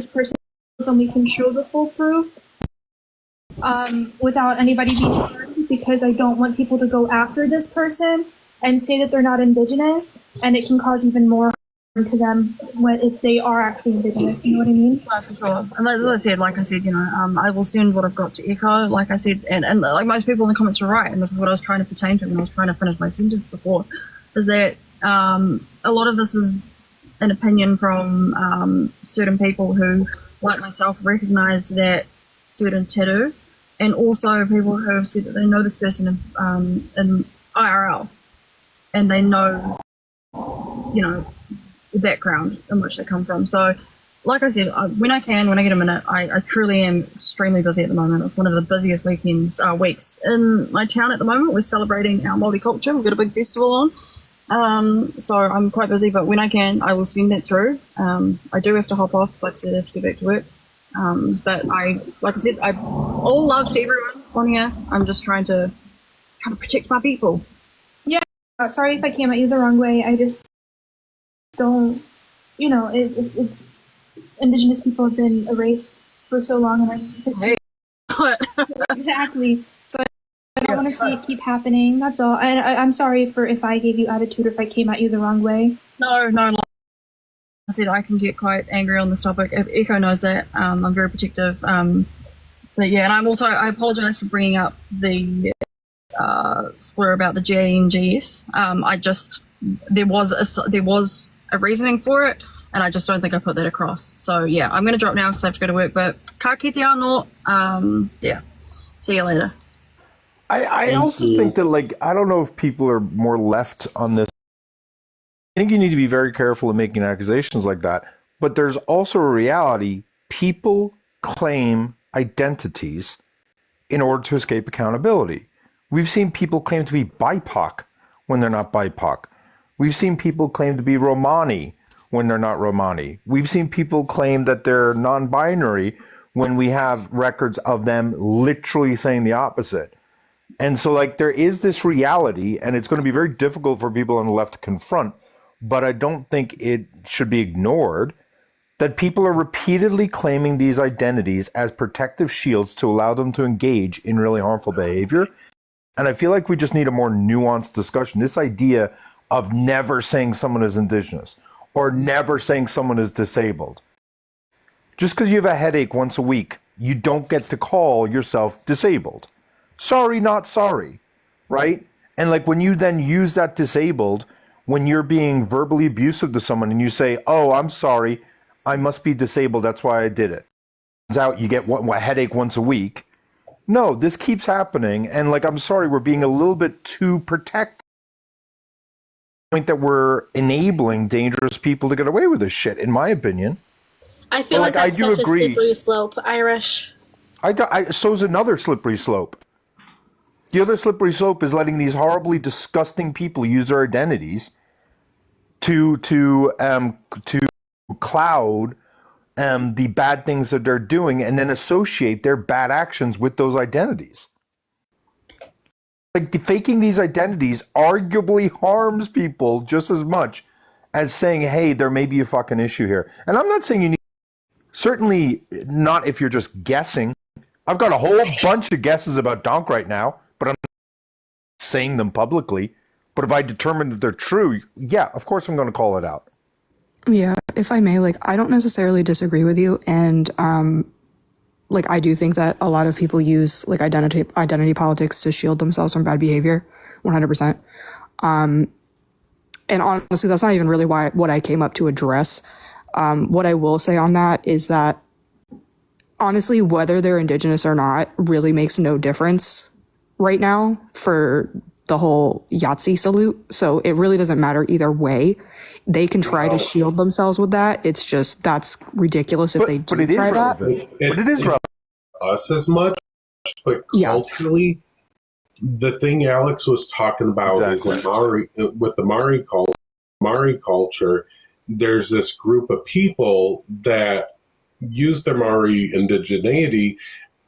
person, then we can show the full proof without anybody being harmed, because I don't want people to go after this person and say that they're not Indigenous, and it can cause even more harm to them if they are actually Indigenous. You know what I mean? Yeah, for sure. And as I said, I will send what I've got to Echo, like I said, and like most people in the comments were right, and this is what I was trying to pertain to when I was trying to finish my sentence before, is that a lot of this is an opinion from certain people who, like myself, recognise that certain tattoo, and also people who have said that they know this person in IRL, and they know, the background in which they come from. So, like I said, when I get a minute, I truly am extremely busy at the moment. It's one of the busiest weeks in my town at the moment. We're celebrating our Māori culture. We've got a big festival on. So I'm quite busy, but when I can, I will send that through. I do have to hop off, because like I said, I have to get back to work. But I all love to everyone on here. I'm just trying to protect my people. Yeah, sorry if I came at you the wrong way. I just don't, it's Indigenous people have been erased for so long in our history. Exactly. So I don't want to see it keep happening. That's all. And I'm sorry if I gave you attitude, or if I came at you the wrong way. No. Like I said, I can get quite angry on this topic. Echo knows that. I'm very protective. But yeah, and I apologise for bringing up the slur about the J and GS. There was a reasoning for it, and I just don't think I put that across. So yeah, I'm going to drop now because I have to go to work. But ka kite anō. Yeah. See you later. I also think that, I don't know if people are more left on this. I think you need to be very careful in making accusations like that. But there's also a reality. People claim identities in order to escape accountability. We've seen people claim to be BIPOC when they're not BIPOC. We've seen people claim to be Romani when they're not Romani. We've seen people claim that they're non-binary when we have records of them literally saying the opposite. And so there is this reality, and it's going to be very difficult for people on the left to confront, but I don't think it should be ignored, that people are repeatedly claiming these identities as protective shields to allow them to engage in really harmful behavior. And I feel like we just need a more nuanced discussion. This idea of never saying someone is Indigenous or never saying someone is disabled. Just because you have a headache once a week, you don't get to call yourself disabled. Sorry, not sorry, right? And when you then use that disabled, when you're being verbally abusive to someone and you say, oh, I'm sorry, I must be disabled, that's why I did it. Turns out you get a headache once a week. No, this keeps happening, and I'm sorry, we're being a little bit too protective. Point that we're enabling dangerous people to get away with this shit, in my opinion. I feel like that's such a slippery slope, Irish. So's another slippery slope. The other slippery slope is letting these horribly disgusting people use their identities to cloud the bad things that they're doing, and then associate their bad actions with those identities. Faking these identities arguably harms people just as much as saying, hey, there may be a fucking issue here. And I'm not saying you need, certainly not if you're just guessing. I've got a whole bunch of guesses about Donk right now, but I'm not saying them publicly. But if I determine that they're true, yeah, of course I'm going to call it out. Yeah, if I may, I don't necessarily disagree with you. And I do think that a lot of people use identity politics to shield themselves from bad behavior, 100%. And honestly, that's not even really what I came up to address. What I will say on that is that honestly, whether they're Indigenous or not really makes no difference right now for the whole Yahtzee salute. So it really doesn't matter either way. They can try to shield themselves with that. It's just, that's ridiculous if they do try that. But it is relevant. Us as much, but culturally, the thing Alex was talking about is in Maori, with the Maori culture, there's this group of people that use their Maori indigeneity,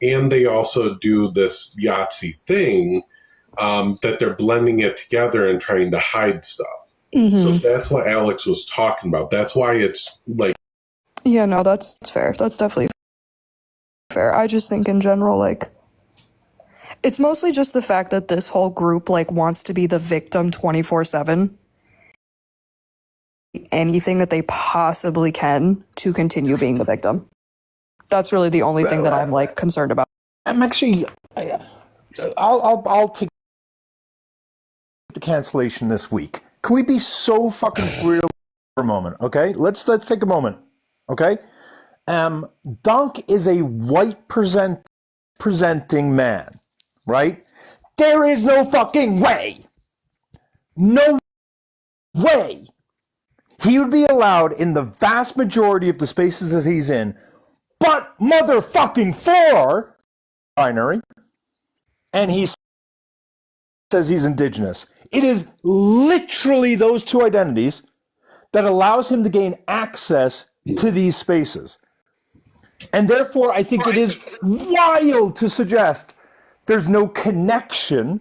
and they also do this Yahtzee thing that they're blending it together and trying to hide stuff. Mm-hmm. So that's what Alex was talking about. That's why it's Yeah, no, that's fair. That's definitely fair. I just think in general, like, it's mostly just the fact that this whole group, like, wants to be the victim 24/7. Anything that they possibly can to continue being the victim. That's really the only thing that I'm, like, concerned about. I'm actually, I'll take the cancellation this week. Can we be so fucking real for a moment? Okay, let's take a moment. Okay, Dunk is a white presenting man, right? There is no fucking way, no way he would be allowed in the vast majority of the spaces that he's in, but motherfucking for binary, and he says he's indigenous. It is literally those two identities that allows him to gain access to these spaces. And therefore, I think it is wild to suggest there's no connection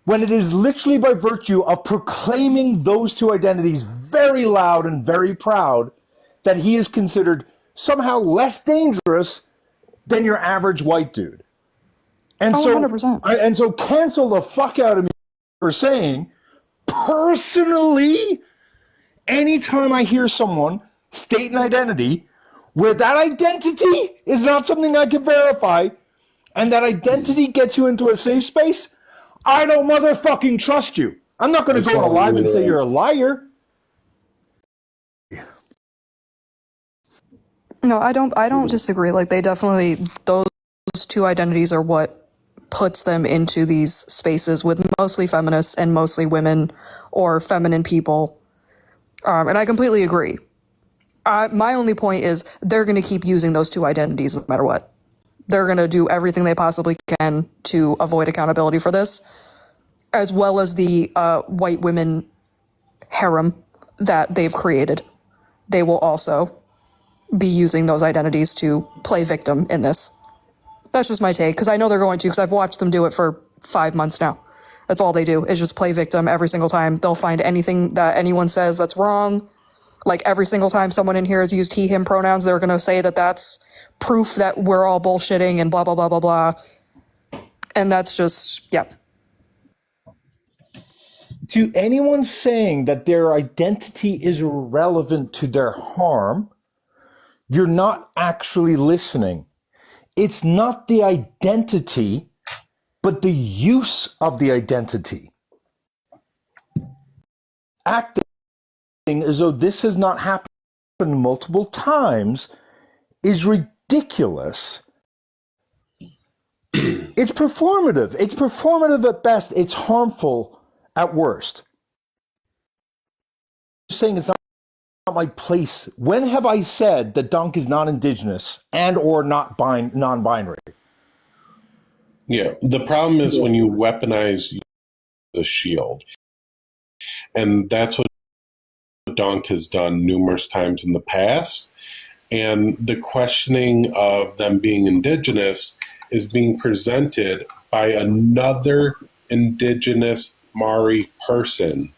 when it is literally by virtue of proclaiming those two identities very loud and very proud that he is considered somehow less dangerous than your average white dude. And 100%. so cancel the fuck out of me for saying, personally, anytime I hear someone state an identity where that identity is not something I can verify and that identity gets you into a safe space, I don't motherfucking trust you. I'm not going to go on a live and say you're a liar. No, I don't disagree. Like, they definitely, those two identities are what puts them into these spaces with mostly feminists and mostly women or feminine people. And I completely agree. My only point is they're going to keep using those two identities no matter what. They're going to do everything they possibly can to avoid accountability for this, as well as the white women harem that they've created. They will also be using those identities to play victim in this. That's just my take, because I know they're going to, because I've watched them do it for 5 months now. That's all they do, is just play victim every single time. They'll find anything that anyone says that's wrong. Like, every single time someone in here has used he, him pronouns, they're going to say that that's proof that we're all bullshitting and blah, blah, blah, blah, blah. And that's just, yeah. To anyone saying that their identity is irrelevant to their harm, you're not actually listening. It's not the identity, but the use of the identity. Acting as though this has not happened multiple times is ridiculous. It's performative. It's performative at best. It's harmful at worst. Saying it's not my place. When have I said that Dunk is not indigenous and or not non-binary? Yeah, the problem is when you weaponize the shield. And that's what Dunk has done numerous times in the past. And the questioning of them being indigenous is being presented by another indigenous Maori person.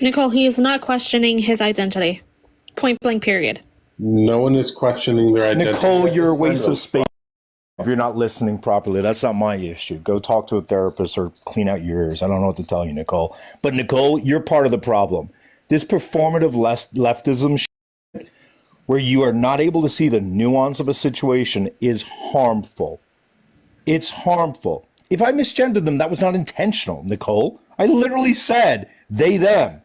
Nicole, he is not questioning his identity. Point blank, period. No one is questioning their identity. Nicole, you're a waste of space if you're not listening properly. That's not my issue. Go talk to a therapist or clean out your ears. I don't know what to tell you, Nicole. But Nicole, you're part of the problem. This performative leftism shit, where you are not able to see the nuance of a situation, is harmful. It's harmful. If I misgendered them, that was not intentional, Nicole. I literally said they, them.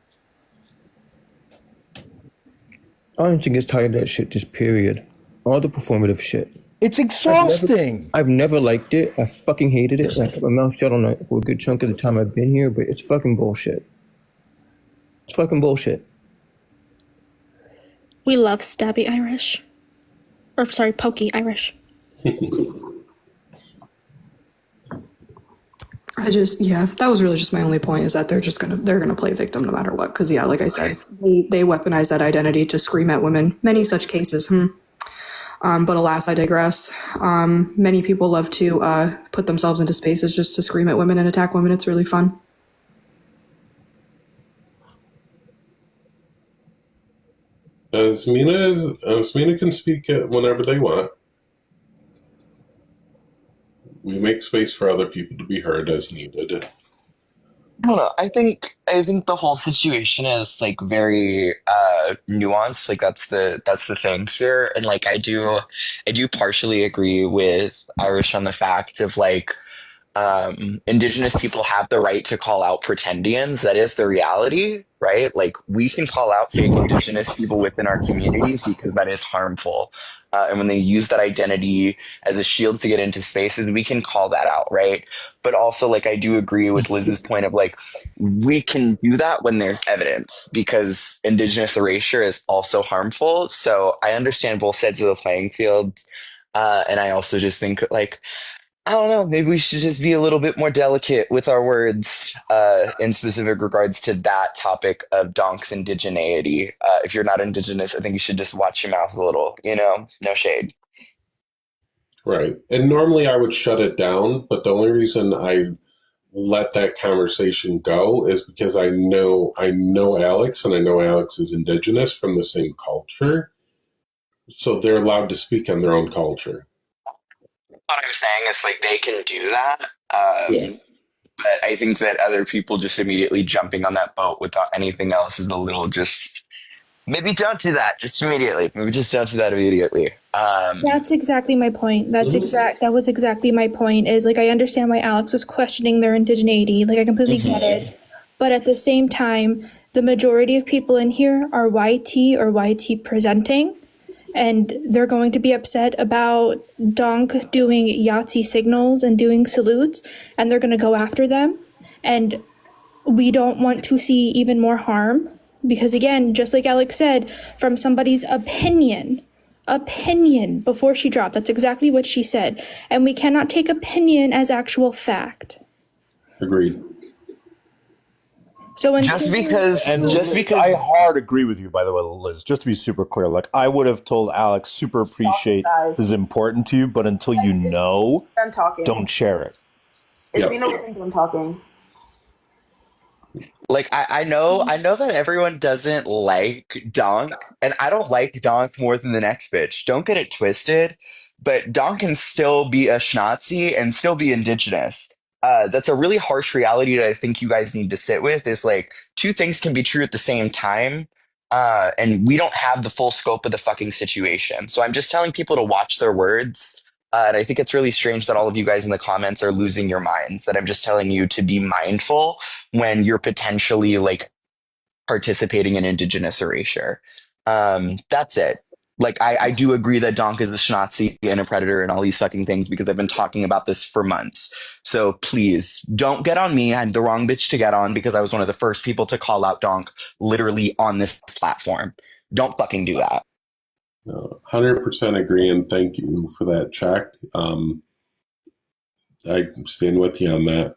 I don't think it's tired of that shit, just period. All the performative shit. It's exhausting. I've never liked it. I fucking hated it. I kept my mouth shut on it for a good chunk of the time I've been here, but it's fucking bullshit. It's fucking bullshit. We love stabby Irish. Or, sorry, pokey Irish. That was really just my only point, is that they're gonna play victim no matter what. Because like I said, they weaponize that identity to scream at women. Many such cases. But alas, I digress. Many people love to put themselves into spaces just to scream at women and attack women. It's really fun. Asmina can speak whenever they want. We make space for other people to be heard as needed. I don't know. I think the whole situation is like very nuanced. Like that's the thing here. And like I do partially agree with Irish on the fact of like indigenous people have the right to call out pretendians. That is the reality, right? Like we can call out fake indigenous people within our communities because that is harmful. And when they use that identity as a shield to get into spaces, we can call that out, right? But also, like, I do agree with Liz's point of like, we can do that when there's evidence because indigenous erasure is also harmful. So I understand both sides of the playing field. And I also just think that, like, I don't know. Maybe we should just be a little bit more delicate with our words in specific regards to that topic of Donk's indigeneity. If you're not indigenous, I think you should just watch your mouth a little, no shade. Right. And normally I would shut it down, but the only reason I let that conversation go is because I know Alex, and I know Alex is indigenous from the same culture. So they're allowed to speak on their own culture. What I'm saying is like they can do that. But I think that other people just immediately jumping on that boat without anything else is a little just maybe don't do that just immediately. Maybe just don't do that immediately. That's exactly my point. That was exactly my point. Is like I understand why Alex was questioning their indigeneity. Like I completely get it, but at the same time, the majority of people in here are YT or YT presenting. And they're going to be upset about Donk doing Yahtzee signals and doing salutes, and they're going to go after them. And we don't want to see even more harm because, again, just like Alex said, from somebody's opinion before she dropped, that's exactly what she said. And we cannot take opinion as actual fact. Agreed. So just because I hard agree with you, by the way, Liz, just to be super clear, like I would have told Alex, super appreciate this is important to you, but until you know, don't share it. It's been over when I'm talking. like I know that everyone doesn't like Donk, and I don't like Donk more than the next bitch. Don't get it twisted, but Donk can still be a Schnazi and still be indigenous. That's a really harsh reality that I think you guys need to sit with is like two things can be true at the same time. And we don't have the full scope of the fucking situation. So I'm just telling people to watch their words. And I think it's really strange that all of you guys in the comments are losing your minds, that I'm just telling you to be mindful when you're potentially like participating in indigenous erasure. That's it. Like, I do agree that Donk is a Schnazi and a predator and all these fucking things because I've been talking about this for months. So please don't get on me. I'm the wrong bitch to get on because I was one of the first people to call out Donk literally on this platform. Don't fucking do that. 100% agree, and thank you for that check. I stand with you on that.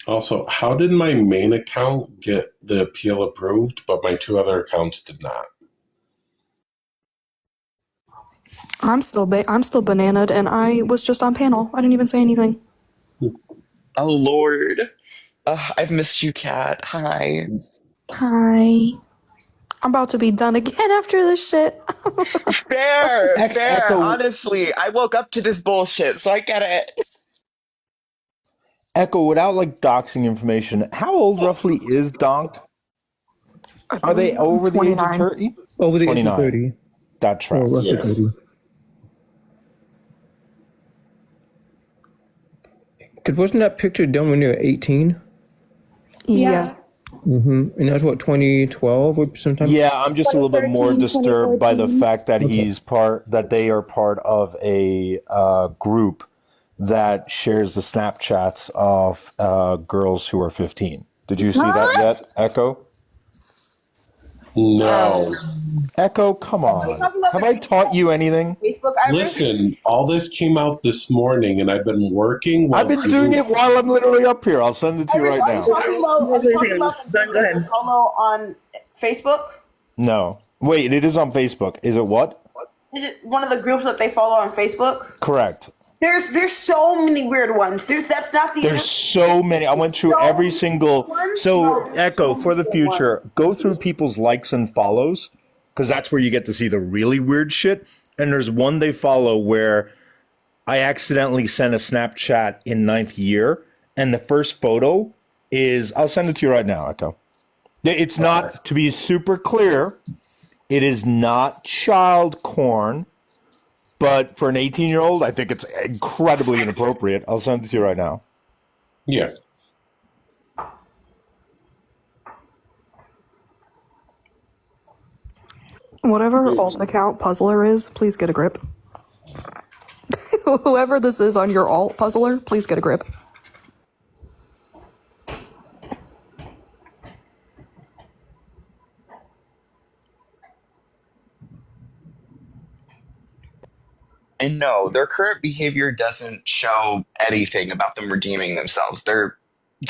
Also, how did my main account get the appeal approved, but my two other accounts did not? I'm still bananaed, and I was just on panel. I didn't even say anything. Oh, Lord. I've missed you, Kat. Hi. Hi. I'm about to be done again after this shit. Fair. Echo. Honestly, I woke up to this bullshit, so I get it. Echo, without like doxing information, how old roughly is Donk? Are they over 29. The age of 30? Over the age of 30. That tracks. Oh, roughly 30. Because wasn't that picture done when you were 18? Yeah. And that's what, 2012 or sometime? Yeah, I'm just a little bit more disturbed by the fact that they are part of a group that shares the Snapchats of girls who are 15. Did you see that yet, Echo? No. Echo, come on. Have I taught you anything? Facebook, Listen, all this came out this morning, and I've been working. I've been doing it while I'm literally up here. I'll send it to you right now. Are you talking about the solo on Facebook? No. Wait, it is on Facebook. Is it what? Is it one of the groups that they follow on Facebook? Correct. There's so many weird ones. That's not the. There's so many. I went through every single. So, Echo, for the future, go through people's likes and follows, because that's where you get to see the really weird shit. And there's one they follow where I accidentally sent a Snapchat in 9th year, and the first photo is, I'll send it to you right now, Echo. It's not, to be super clear, it is not child porn, but for an 18-year-old, I think it's incredibly inappropriate. I'll send it to you right now. Yeah. Whatever alt account Puzzler is, please get a grip. Whoever this is on your alt Puzzler, please get a grip. And no, their current behavior doesn't show anything about them redeeming themselves. They're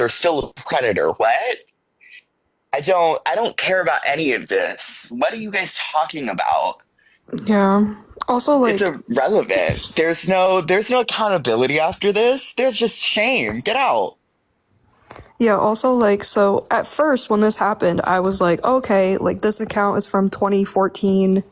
still a predator. What? I don't care about any of this. What are you guys talking about? Yeah. Also, like, It's irrelevant. There's no accountability after this. There's just shame. Get out. yeah, also, like, so at first when this happened, I was like, okay, like, this account is from 2014.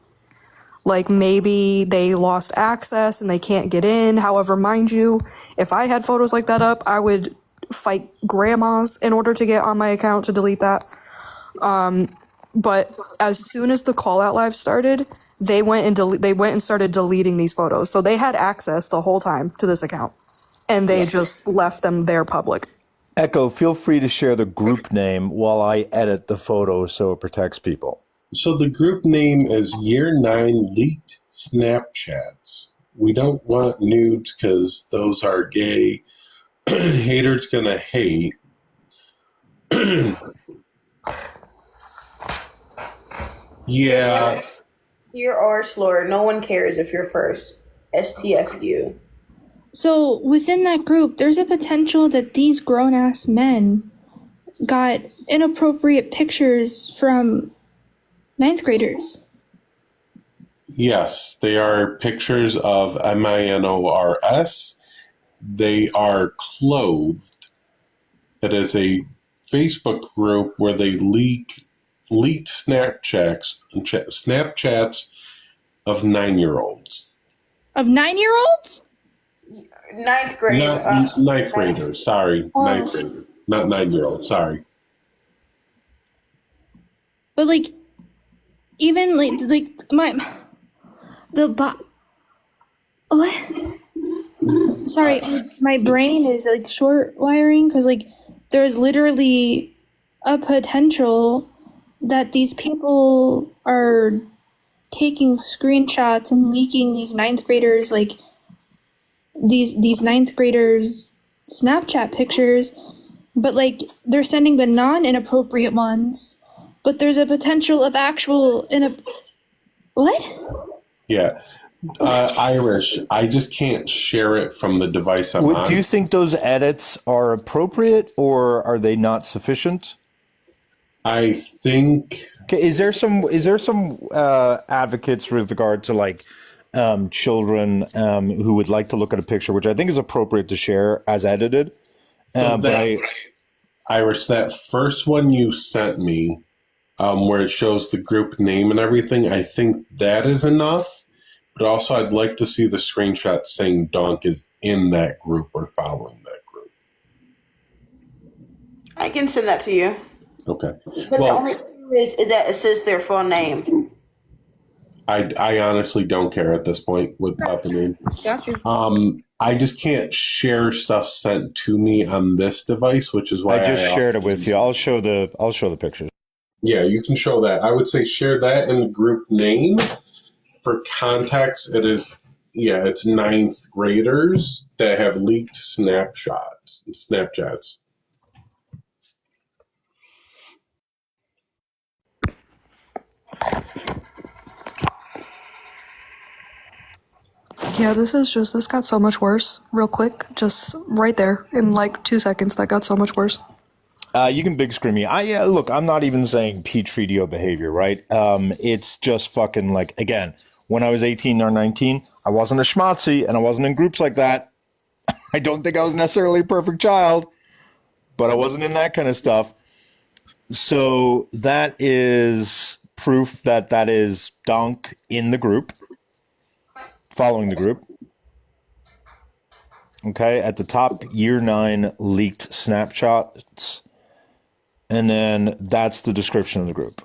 Like, maybe they lost access and they can't get in. However, mind you, if I had photos like that up, I would fight grandmas in order to get on my account to delete that. But as soon as the call out live started, they went and started deleting these photos. So they had access the whole time to this account, and they just left them there public. Echo, feel free to share the group name while I edit the photo so it protects people. So the group name is Year 9 Leaked Snapchats. We don't want nudes because those are gay. Haters gonna hate. Yeah. You're or slower. No one cares if you're first. STFU. So within that group, there's a potential that these grown-ass men got inappropriate pictures from 9th graders. Yes, they are pictures of MINORS. They are clothed. It is a Facebook group where they leaked Snapchats of 9-year-olds. Of 9-year-olds? Ninth grade. Ninth graders, sorry. Ninth graders. Not 9-year-olds, sorry. But like, even like my what? Sorry, my brain is like short wiring because like there's literally a potential that these people are taking screenshots and leaking these 9th graders like these 9th graders Snapchat pictures, but like they're sending the non-inappropriate ones, but there's a potential of actual what? Yeah. Irish, I just can't share it from the device I'm on. Do you think those edits are appropriate or are they not sufficient? I think. Okay, is there some advocates with regard to like children who would like to look at a picture, which I think is appropriate to share as edited? Irish, that first one you sent me, where it shows the group name and everything, I think that is enough. But also, I'd like to see the screenshot saying Donk is in that group or following that group. I can send that to you. Okay. But the only thing is that it says their full name. I honestly don't care at this point about the name. Gotcha. I just can't share stuff sent to me on this device, which is why I just shared it with you. I'll show the pictures. Yeah, you can show that. I would say share that in the group name. For context, it's 9th graders that have leaked Snapchats. Yeah, this got so much worse real quick. Just right there in like 2 seconds, that got so much worse. You can big screen me. Look, I'm not even saying Petri behavior, right? It's just fucking like, again, when I was 18 or 19. I wasn't a schmatzy and I wasn't in groups like that. I don't think I was necessarily a perfect child, but I wasn't in that kind of stuff. So that is proof that that is Donk in the group, following the group. Okay, at the top, year 9 leaked snapshots. And then that's the description of the group.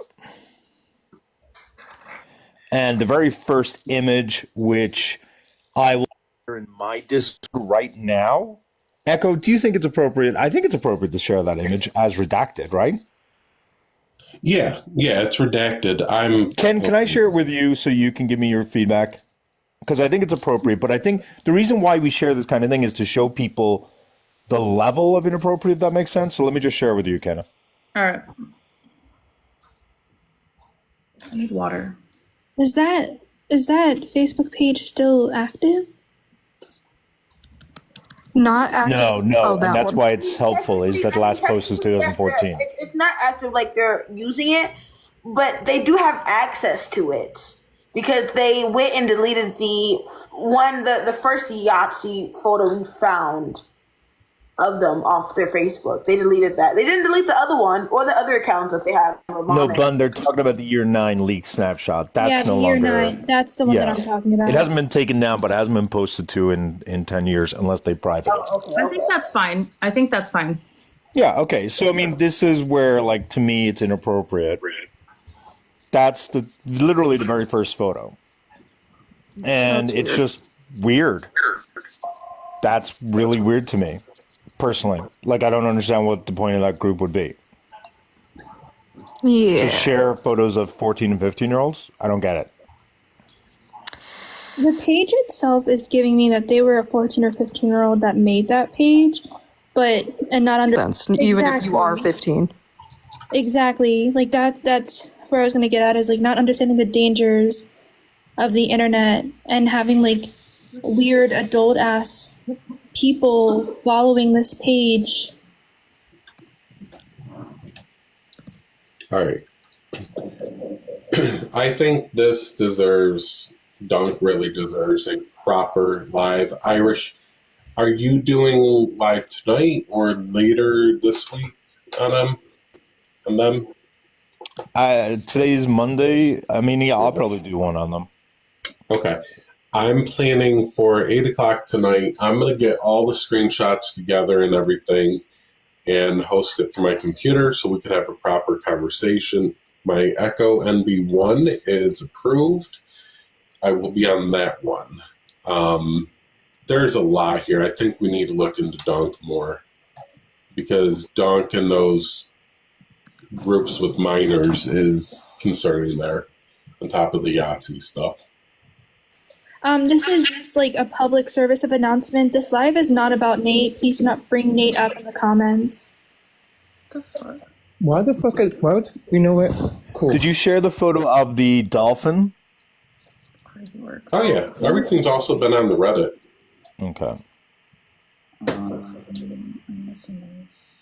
And the very first image, which I will share in my Discord right now. Echo, do you think it's appropriate? I think it's appropriate to share that image as redacted, right? Yeah, it's redacted. Can I share it with you so you can give me your feedback? Because I think it's appropriate, but I think the reason why we share this kind of thing is to show people the level of inappropriate, if that makes sense. So let me just share it with you, Kenna. All right. I need water. Is that Facebook page still active? Not active. No, Oh, and that's one. why it's helpful, is that the last post is 2014. It's not active like they're using it, but they do have access to it because they went and deleted the first Yahtzee photo we found of them off their Facebook. They deleted that. They didn't delete the other one or the other accounts that they have. No, Bun, they're talking about the year 9 leak snapshot. That's no year longer. 9. That's the one that I'm talking about. It hasn't been taken down, but it hasn't been posted to in 10 years unless they private it. I think that's fine. Yeah, okay. So, I mean, this is where, like, to me, it's inappropriate. That's literally the very first photo. And it's just weird. That's really weird to me, personally. Like, I don't understand what the point of that group would be. Yeah. To share photos of 14 and 15-year-olds? I don't get it. The page itself is giving me that they were a 14 or 15-year-old that made that page, and not under Sense, even if you are 15. Exactly. Like that's where I was going to get at, is like not understanding the dangers of the internet and having like weird adult ass people following this page. All right. I think Donk really deserves a proper live. Irish, are you doing live tonight or later this week on them? Today's Monday. I mean, yeah, I'll probably do one on them. Okay. I'm planning for 8 o'clock tonight. I'm going to get all the screenshots together and everything and host it from my computer so we could have a proper conversation. My Echo NB1 is approved. I will be on that one. There's a lot here. I think we need to look into Donk more because Donk and those groups with minors is concerning there on top of the Yahtzee stuff. This is just like a public service of announcement. This live is not about Nate. Please do not bring Nate up in the comments. Why would you know what? Cool. Did you share the photo of the dolphin? Crazy work. Oh yeah, everything's also been on the Reddit. Okay. I'm missing those.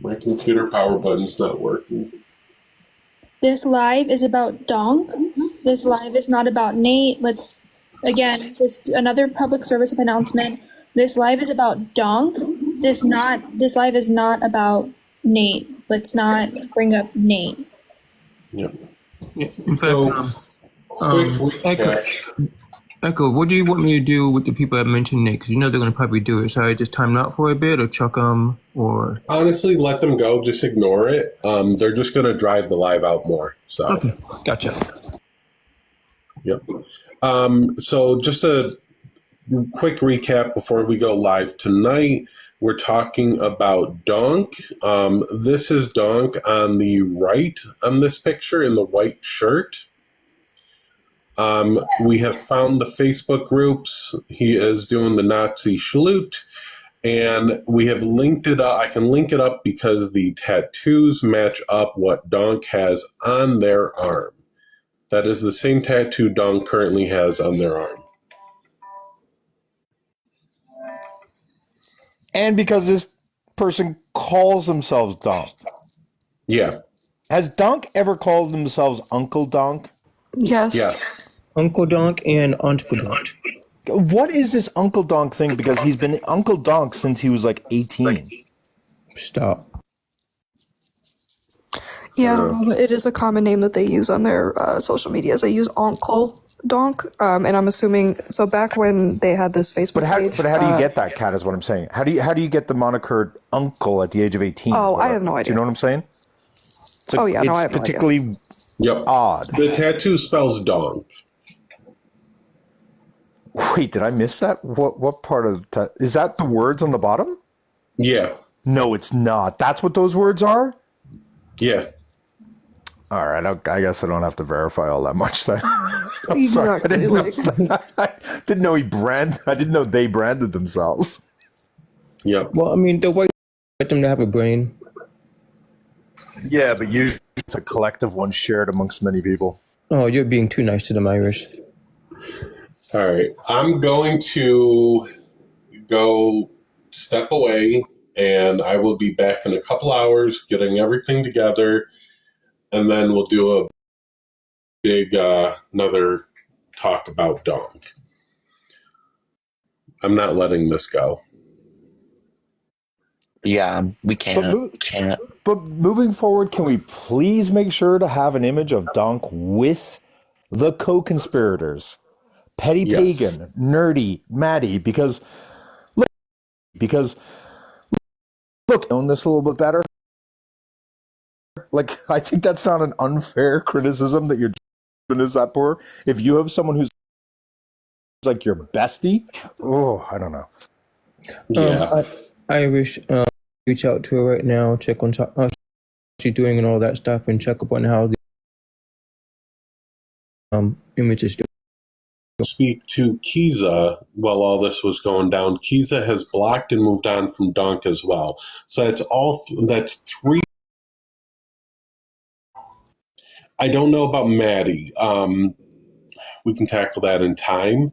My computer power button's not working. This live is about Donk. This live is not about Nate. Just another public service of announcement. This live is about Donk. This live is not about Nate. Let's not bring up Nate. Yep. Yeah, in fact, Echo, what do you want me to do with the people that mentioned Nate? Because you know they're going to probably do it. So I just time out for a bit or chuck them or... Honestly, let them go. Just ignore it. They're just going to drive the live out more. So. Okay, gotcha. Yep. So just a quick recap before we go live tonight. We're talking about Donk. This is Donk on the right on this picture in the white shirt. We have found the Facebook groups. He is doing the Nazi salute. And we have linked it up. I can link it up because the tattoos match up what Donk has on their arm. That is the same tattoo Donk currently has on their arm. And because this person calls themselves Donk. Yeah. Has Donk ever called themselves Uncle Donk? Yes. Yes. Uncle Donk and Uncle Donk. What is this Uncle Donk thing? Because he's been Uncle Donk since he was like 18. Stop. Yeah, it is a common name that they use on their social medias. They use Uncle Donk, and I'm assuming so. Back when they had this Facebook But how page, do you get that, Kat? Is what I'm saying. How do you get the moniker Uncle at the age of 18? Oh, I have no Do idea. you know what I'm saying? It's like, Oh, yeah, no, I have it's no idea. particularly Yep. odd. The tattoo spells donk. Wait, did I miss that? What part of is that the words on the bottom? Yeah. No, it's not. That's what those words are? Yeah. All right, I guess I don't have to verify all that much then. I'm sorry, I Exactly, didn't know. I didn't know I didn't know they branded themselves. Yep. Well, I mean, the white want them to have a brain. Yeah, but usually it's a collective one shared amongst many people. Oh, you're being too nice to them, Irish. All right. I'm going to go step away, and I will be back in a couple hours getting everything together, and then we'll do a big another talk about donk. I'm not letting this go. Yeah, we But can't. But moving forward, can we please make sure to have an image of Donk with the co-conspirators? Petty Yes. Pagan, Nerdy, Maddie, because look, own this a little bit better. Like, I think that's not an unfair criticism that you're is that poor. If you have someone who's like your bestie, oh, I don't know. Yeah. Irish, reach out to her right now, check on how she's doing and all that stuff, and check up on how the image is doing. Speak to Kiza while all this was going down. Kiza has blocked and moved on from donk as well. So that's three. I don't know about Maddie. We can tackle that in time.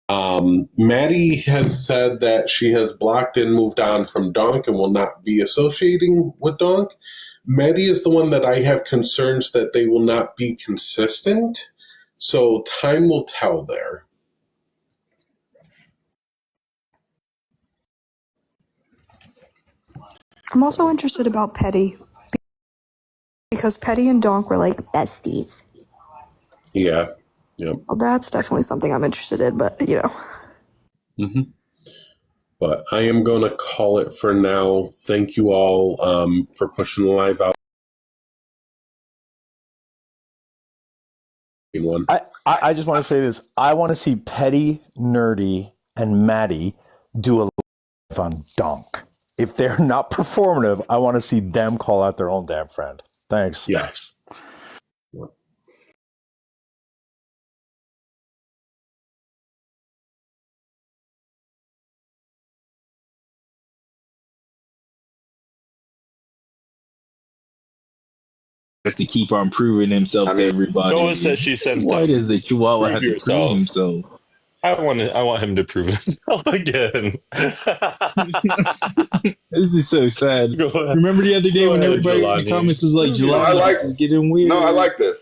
Maddie has said that she has blocked and moved on from donk and will not be associating with donk. Maddie is the one that I have concerns that they will not be consistent. So time will tell there. I'm also interested about Petty because Petty and Donk were like besties. Yeah. Yep. Well, that's definitely something I'm interested in, but you know. Mm-hmm. But I am going to call it for now. Thank you all for pushing the live out. One. I just want to say this. I want to see Petty, Nerdy, and Maddie do a live on Donk. If they're not performative, I want to see them call out their own damn friend. Thanks. Yes. Has to keep on proving himself to everybody. Joel said she sent Why them. does the Chihuahua Prove have to yourself. prove himself? I want him to prove himself again. This is so sad. Go ahead. Remember the other day Go when ahead, everybody in Jelani. the comments was like, No, Jelani, I like- this is getting weird. No, I like this.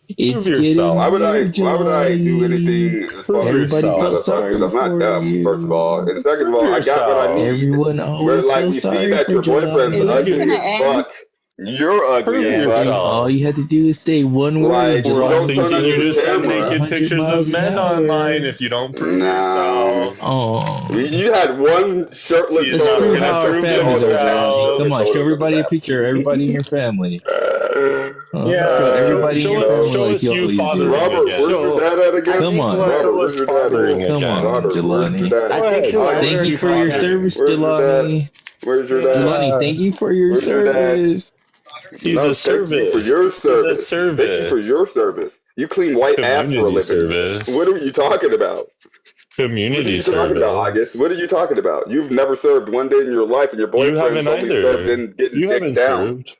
It's Prove getting yourself. Why would I weird, do anything as far as Everybody yourself. felt sorry because I'm not for you. first of all. And second of all, I got what I need. Everyone Where always like feels you see sorry that for your boyfriend's Jelani. ugly as fuck. You're ugly as yourself. fuck. All you had to do is say one word. Like, We're all don't thinking turn on you your just send camera. naked 100 pictures miles of men an hour. online if you don't prove yourself. Oh. You had one shirtless She's Let's not photo. prove gonna how our prove families are, themselves. Jelani. Come on, show everybody a picture. Everybody in your family. Show everybody in your family show like us you you always fathering do. Robert, again. where's your dad at again? Come on. Robert, Show where's us your dad fathering at? Come again. on, Robert, where's your Jelani. dad? I think he'll Robert, Thank you for your service, where's your Jelani. dad? Where's your dad? Jelani, thank you for your Where's your dad? service. He's No, a thank you for service. your He's a service. service. Thank you for your service. You clean white ass for a Community living. service. What are you talking about? What are Community you talking about, August? service. What are you talking about? You've never served one day in your life, and your You boyfriend's haven't only served either. in getting You dick haven't down. served.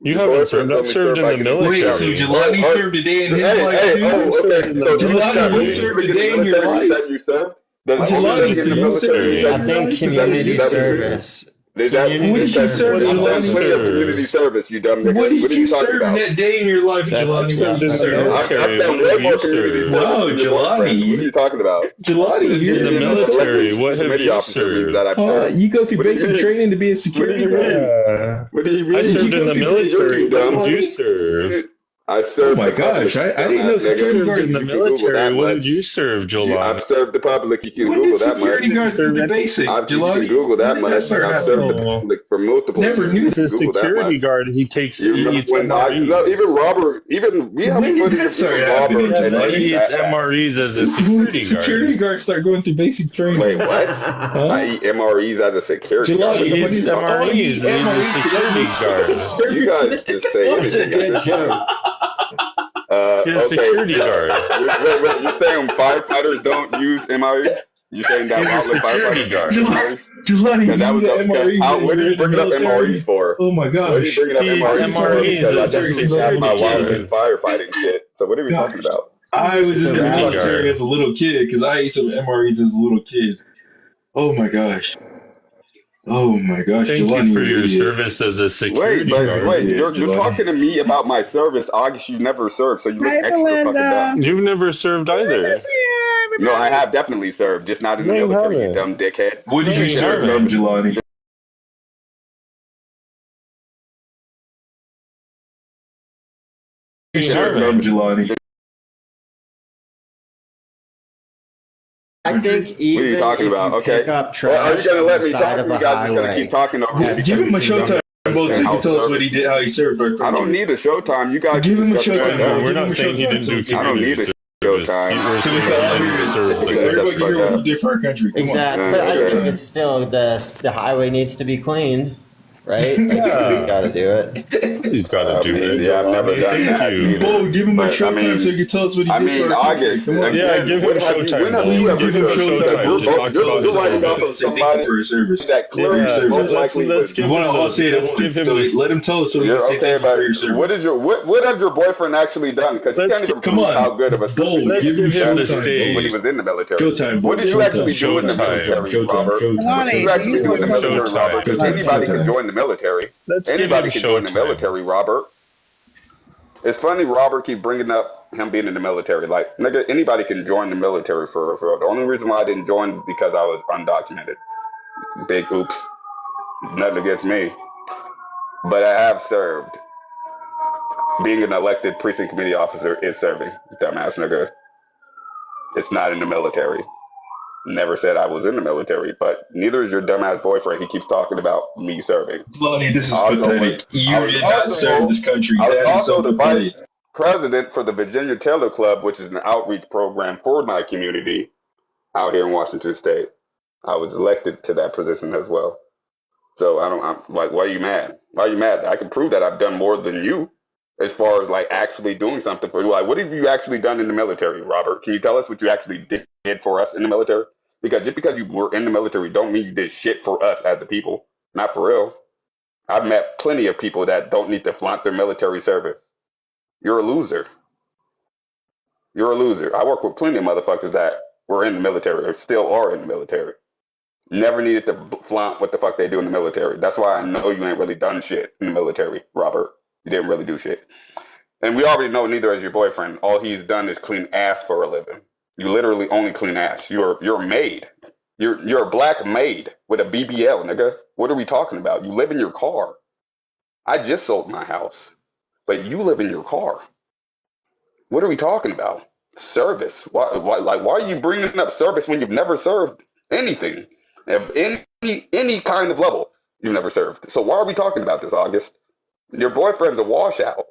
You Your haven't served. boyfriend's I've only served in by the getting dick Wait, down. so military. Jelani Oh, served a day in his hey, life hey, too? oh, okay. served in the So Jelani, you served a day in your life? You said you served? Does I only served thing in in the the military military. you I said you think served? community Is that what you said? service Is that What did you serve, that's Jelani? plenty of community service, you dumb nigga. What did What are you you talking serve in about? that day in your life, I've Jelani? served in the military. I've done What way have more you community served? service Wow, than your boyfriend. What are Jelani. you talking about? Jelani, In you're the in military, what have Committee you officer means served? that I've served. You go through What do you basic mean? training to be a What do security you guard. mean? What do you mean? I served in the military. You What dumb. did you serve? I Oh served my the public, gosh, I didn't know dumbass I nigga. security served guard. in the You can Google military. that What much. did you serve, I've Jelani? served the public. You can When Google did that much. security guards serve get the any- basic, You can Jelani? Google that When did much. that start I've happening? served the Oh, public for multiple Never years. knew. You he's can a Google that security much. guard. He eats You remember when no, even MREs. Robert, even we have When did footage that of start even happening, Robert Yes, Jelani? he admitting eats that fact. MREs as a When security did security guard. guards start going through basic training? Wait, what? Huh? I eat MREs as a security guard. Jelani, He when eats did MREs. you He's eat a MREs? security guard. You guys just say That's a anything at good this joke. He's a Okay. security guard. Wait, you're saying firefighters don't use MREs? You saying that He's a wildland security firefighters guard. use Jelani, MREs? Jelani, Because that you was eat because MREs how, when what are you're you in the bringing up military? MREs for? Oh my What are you gosh. bringing up He eats MREs for? MREs Because I as a definitely have security my guard. wildland firefighting shit. So what are we God, talking about? I was in the security military guard. as a little kid because I ate some MREs as a little kid. Oh my gosh. Oh my gosh, Thank you Jelani, for you're an your idiot. service as a Wait, security but guard. wait, you're Jelani. talking to me about my service, August. You never served, so you look Hi, extra fucking Belinda. dumb. You've never served either. No, I have definitely served, just not in the No, you military, you haven't. dumb dickhead. What did No, you you serve in, haven't. Jelani? You You served in, haven't. Jelani? I think What are even you talking if about? you Okay. pick up Well, are you trash gonna on let the me side talk? of You a guys are gonna highway, keep talking over me. Give him a showtime vote so he can tell us what he did, how he served our I don't country. need a showtime. You guys Give him a shut the fuck showtime No, up. vote. we're Give him not a saying he showtime didn't so do we can I don't community need a service. showtime. We're so we saying can all he hear didn't this. serve So the Shut the everybody can fuck hear what up. he did for our country. Come on. exactly. But I Okay. think it's still the highway needs to be clean, right? Like, Yeah. we got to do it. He's got to I do mean, it, yeah, I've never Jelani. done Thank that you. either. Bo, give him a But I showtime so he mean, can tell us what he did for our country. August, Come on. Yeah, again, give him when have you showtime. ever Please give him served? showtime Because vote to so talk about you're his writing off service. of say thank you somebody for his service. that clearly Yeah, most service. likely let's was. give We want to him all the, say it at let's once. give him So this. let him tell us so we You're can say okay, thank you for your but service. what is your what has your boyfriend actually done? Because he Let's can't even Come prove on. how good of a Bold. citizen Let's Give him give him the showtime. stage. when he was in the military. Showtime. What did you Showtime. actually do in the Showtime. military, Showtime. Robert? Showtime. What did you Lonnie, actually do do you in the want military, Showtime. Robert? Because Showtime. anybody can Showtime. join the military. Let's give Anybody him can join the showtime. military, Robert. It's funny Robert keep bringing up him being in the military. Like, nigga, anybody can join the military for real. The only reason why I didn't join is because I was undocumented. Big oops. Nothing against me. But I have served. Being an elected precinct committee officer is serving, dumbass nigga. It's not in the military. Never said I was in the military, but neither is your dumbass boyfriend. He keeps talking about me serving. Lonnie, this is Also, pathetic. You I was did not also- serve this country. I was That is so also the pathetic. vice president for the Virginia Taylor Club, which is an outreach program for my community out here in Washington State. I was elected to that position as well. So I'm like, why are you mad? Why are you mad? I can prove that I've done more than you as far as like actually doing something for you. Like, what have you actually done in the military, Robert? Can you tell us what you actually did for us in the military? Because just because you were in the military don't mean you did shit for us as the people. Not for real. I've met plenty of people that don't need to flaunt their military service. You're a loser. You're a loser. I work with plenty of motherfuckers that were in the military or still are in the military. Never needed to flaunt what the fuck they do in the military. That's why I know you ain't really done shit in the military, Robert. You didn't really do shit. And we already know neither is your boyfriend. All he's done is clean ass for a living. You literally only clean ass. You're a maid. You're a black maid with a BBL, nigga. What are we talking about? You live in your car. I just sold my house, but you live in your car. What are we talking about? Service. Why are you bringing up service when you've never served anything? Of any kind of level you've never served. So why are we talking about this, August? Your boyfriend's a washout.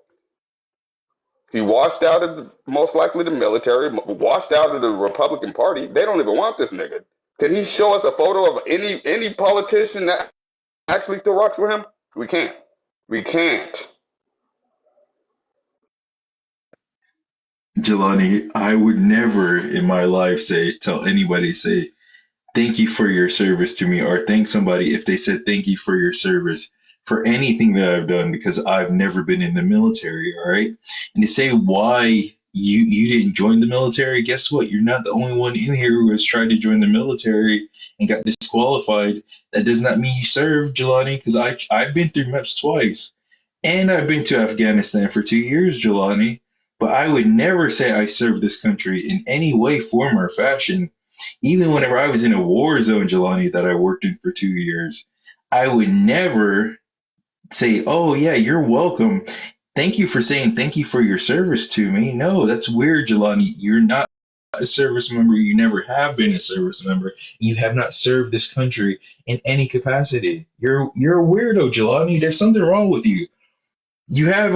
He washed out of most likely the military, washed out of the Republican Party. They don't even want this nigga. Can he show us a photo of any politician that actually still rocks with him? We can't. We can't. Jelani, I would never in my life tell anybody thank you for your service to me or thank somebody if they said thank you for your service for anything that I've done because I've never been in the military, all right? And to say why you didn't join the military. Guess what? You're not the only one in here who has tried to join the military and got disqualified. That does not mean you served, Jelani, because I've been through MEPS twice. And I've been to Afghanistan for 2 years, Jelani. But I would never say I served this country in any way, form, or fashion. Even whenever I was in a war zone, Jelani, that I worked in for 2 years, I would never say, oh, yeah, you're welcome. Thank you for saying thank you for your service to me. No, that's weird, Jelani. You're not a service member. You never have been a service member. You have not served this country in any capacity. You're a weirdo, Jelani. There's something wrong with you. You're a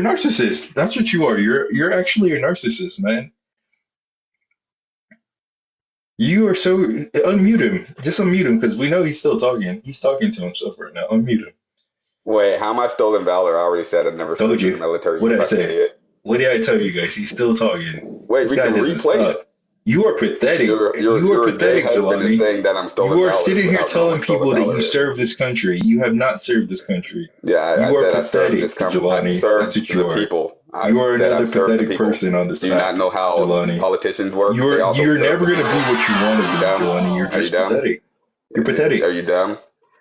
narcissist. That's what you are. You're actually a narcissist, man. You are so unmute him. Just unmute him because we know he's still talking. He's talking to himself right now. Unmute him. Wait, how am I stolen valor? I already said I've never Told served you. in the military. What did I fucking say? idiot. What did I tell you guys? He's still talking. Wait, This we guy can doesn't replay stop. it. You are pathetic. You are pathetic, Jelani. Saying that I'm stolen You are valor sitting here without telling knowing stolen people that valor you is. serve this country. You have not served this country. Yeah, I You are said I served pathetic, this country. Jelani. I served That's what the you are. people. I You are said I another served the pathetic people. person on this Do you app, not know how Jelani. politicians work? They You're also you're serve never the gonna be people. what you want to be, Dumb? Jelani. You're Are you just dumb? pathetic. You're pathetic. Are you dumb?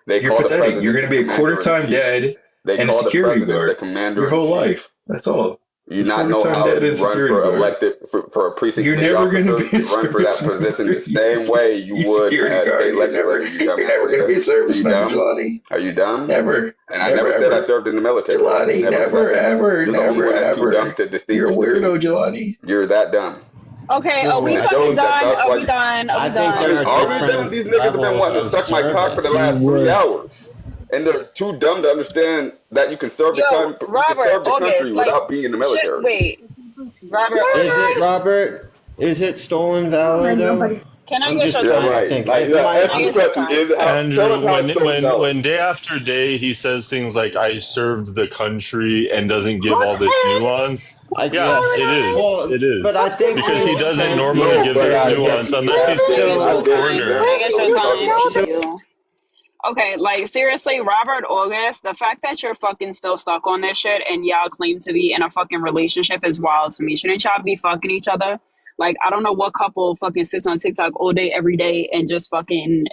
They You're call the pathetic. You're president gonna be the a quarter-time commander-in-chief. dad They and a call the security president the guard commander your in whole chief. life. That's all. You not know Quarter-time how dad to and run security for guard. elected for a precinct You're committee never gonna officer. be a You run for that service position member. the same way you You would security as guard. state You're never legislator. You dumb you're never gonna be a Are service you member, dumb? Jelani. Are you dumb? Never. And I Never never said I ever. served in the military. Jelani, never, said that. ever, You're the only never, one that's too dumb ever. to distinguish You're a the two. weirdo, Jelani. You're that dumb. Okay, are we And it fucking shows that done? that's Are why we done? Are I we think there done? are are we done? different These niggas have been levels wanting to of suck my cock for the service. last 3 hours. And they're too dumb to understand that you can serve the Yo, country, Robert, country August, like, without being in the shit, military. wait. Robert, Is it, Robert? Is it stolen valor, though? can I I'm get just your Yeah, trying to time? right. think. Like, It yeah, might, ask Can I the get your question. time? Is how, tell us Andrew, how it's stolen valor. when day after day he says things like "I served the country" and doesn't give all this nuance. Yeah, it is. Well, It is. but I think Because to he an doesn't extent, normally No, give but this I nuance guess unless he's put into I a did. corner. Can I get your time? So- Thank you. Okay, like seriously, Robert August, the fact that you're fucking still stuck on this shit and y'all claim to be in a fucking relationship is wild to me. Shouldn't y'all be fucking each other? Like, I don't know what couple fucking sits on TikTok all day, every day, and just fucking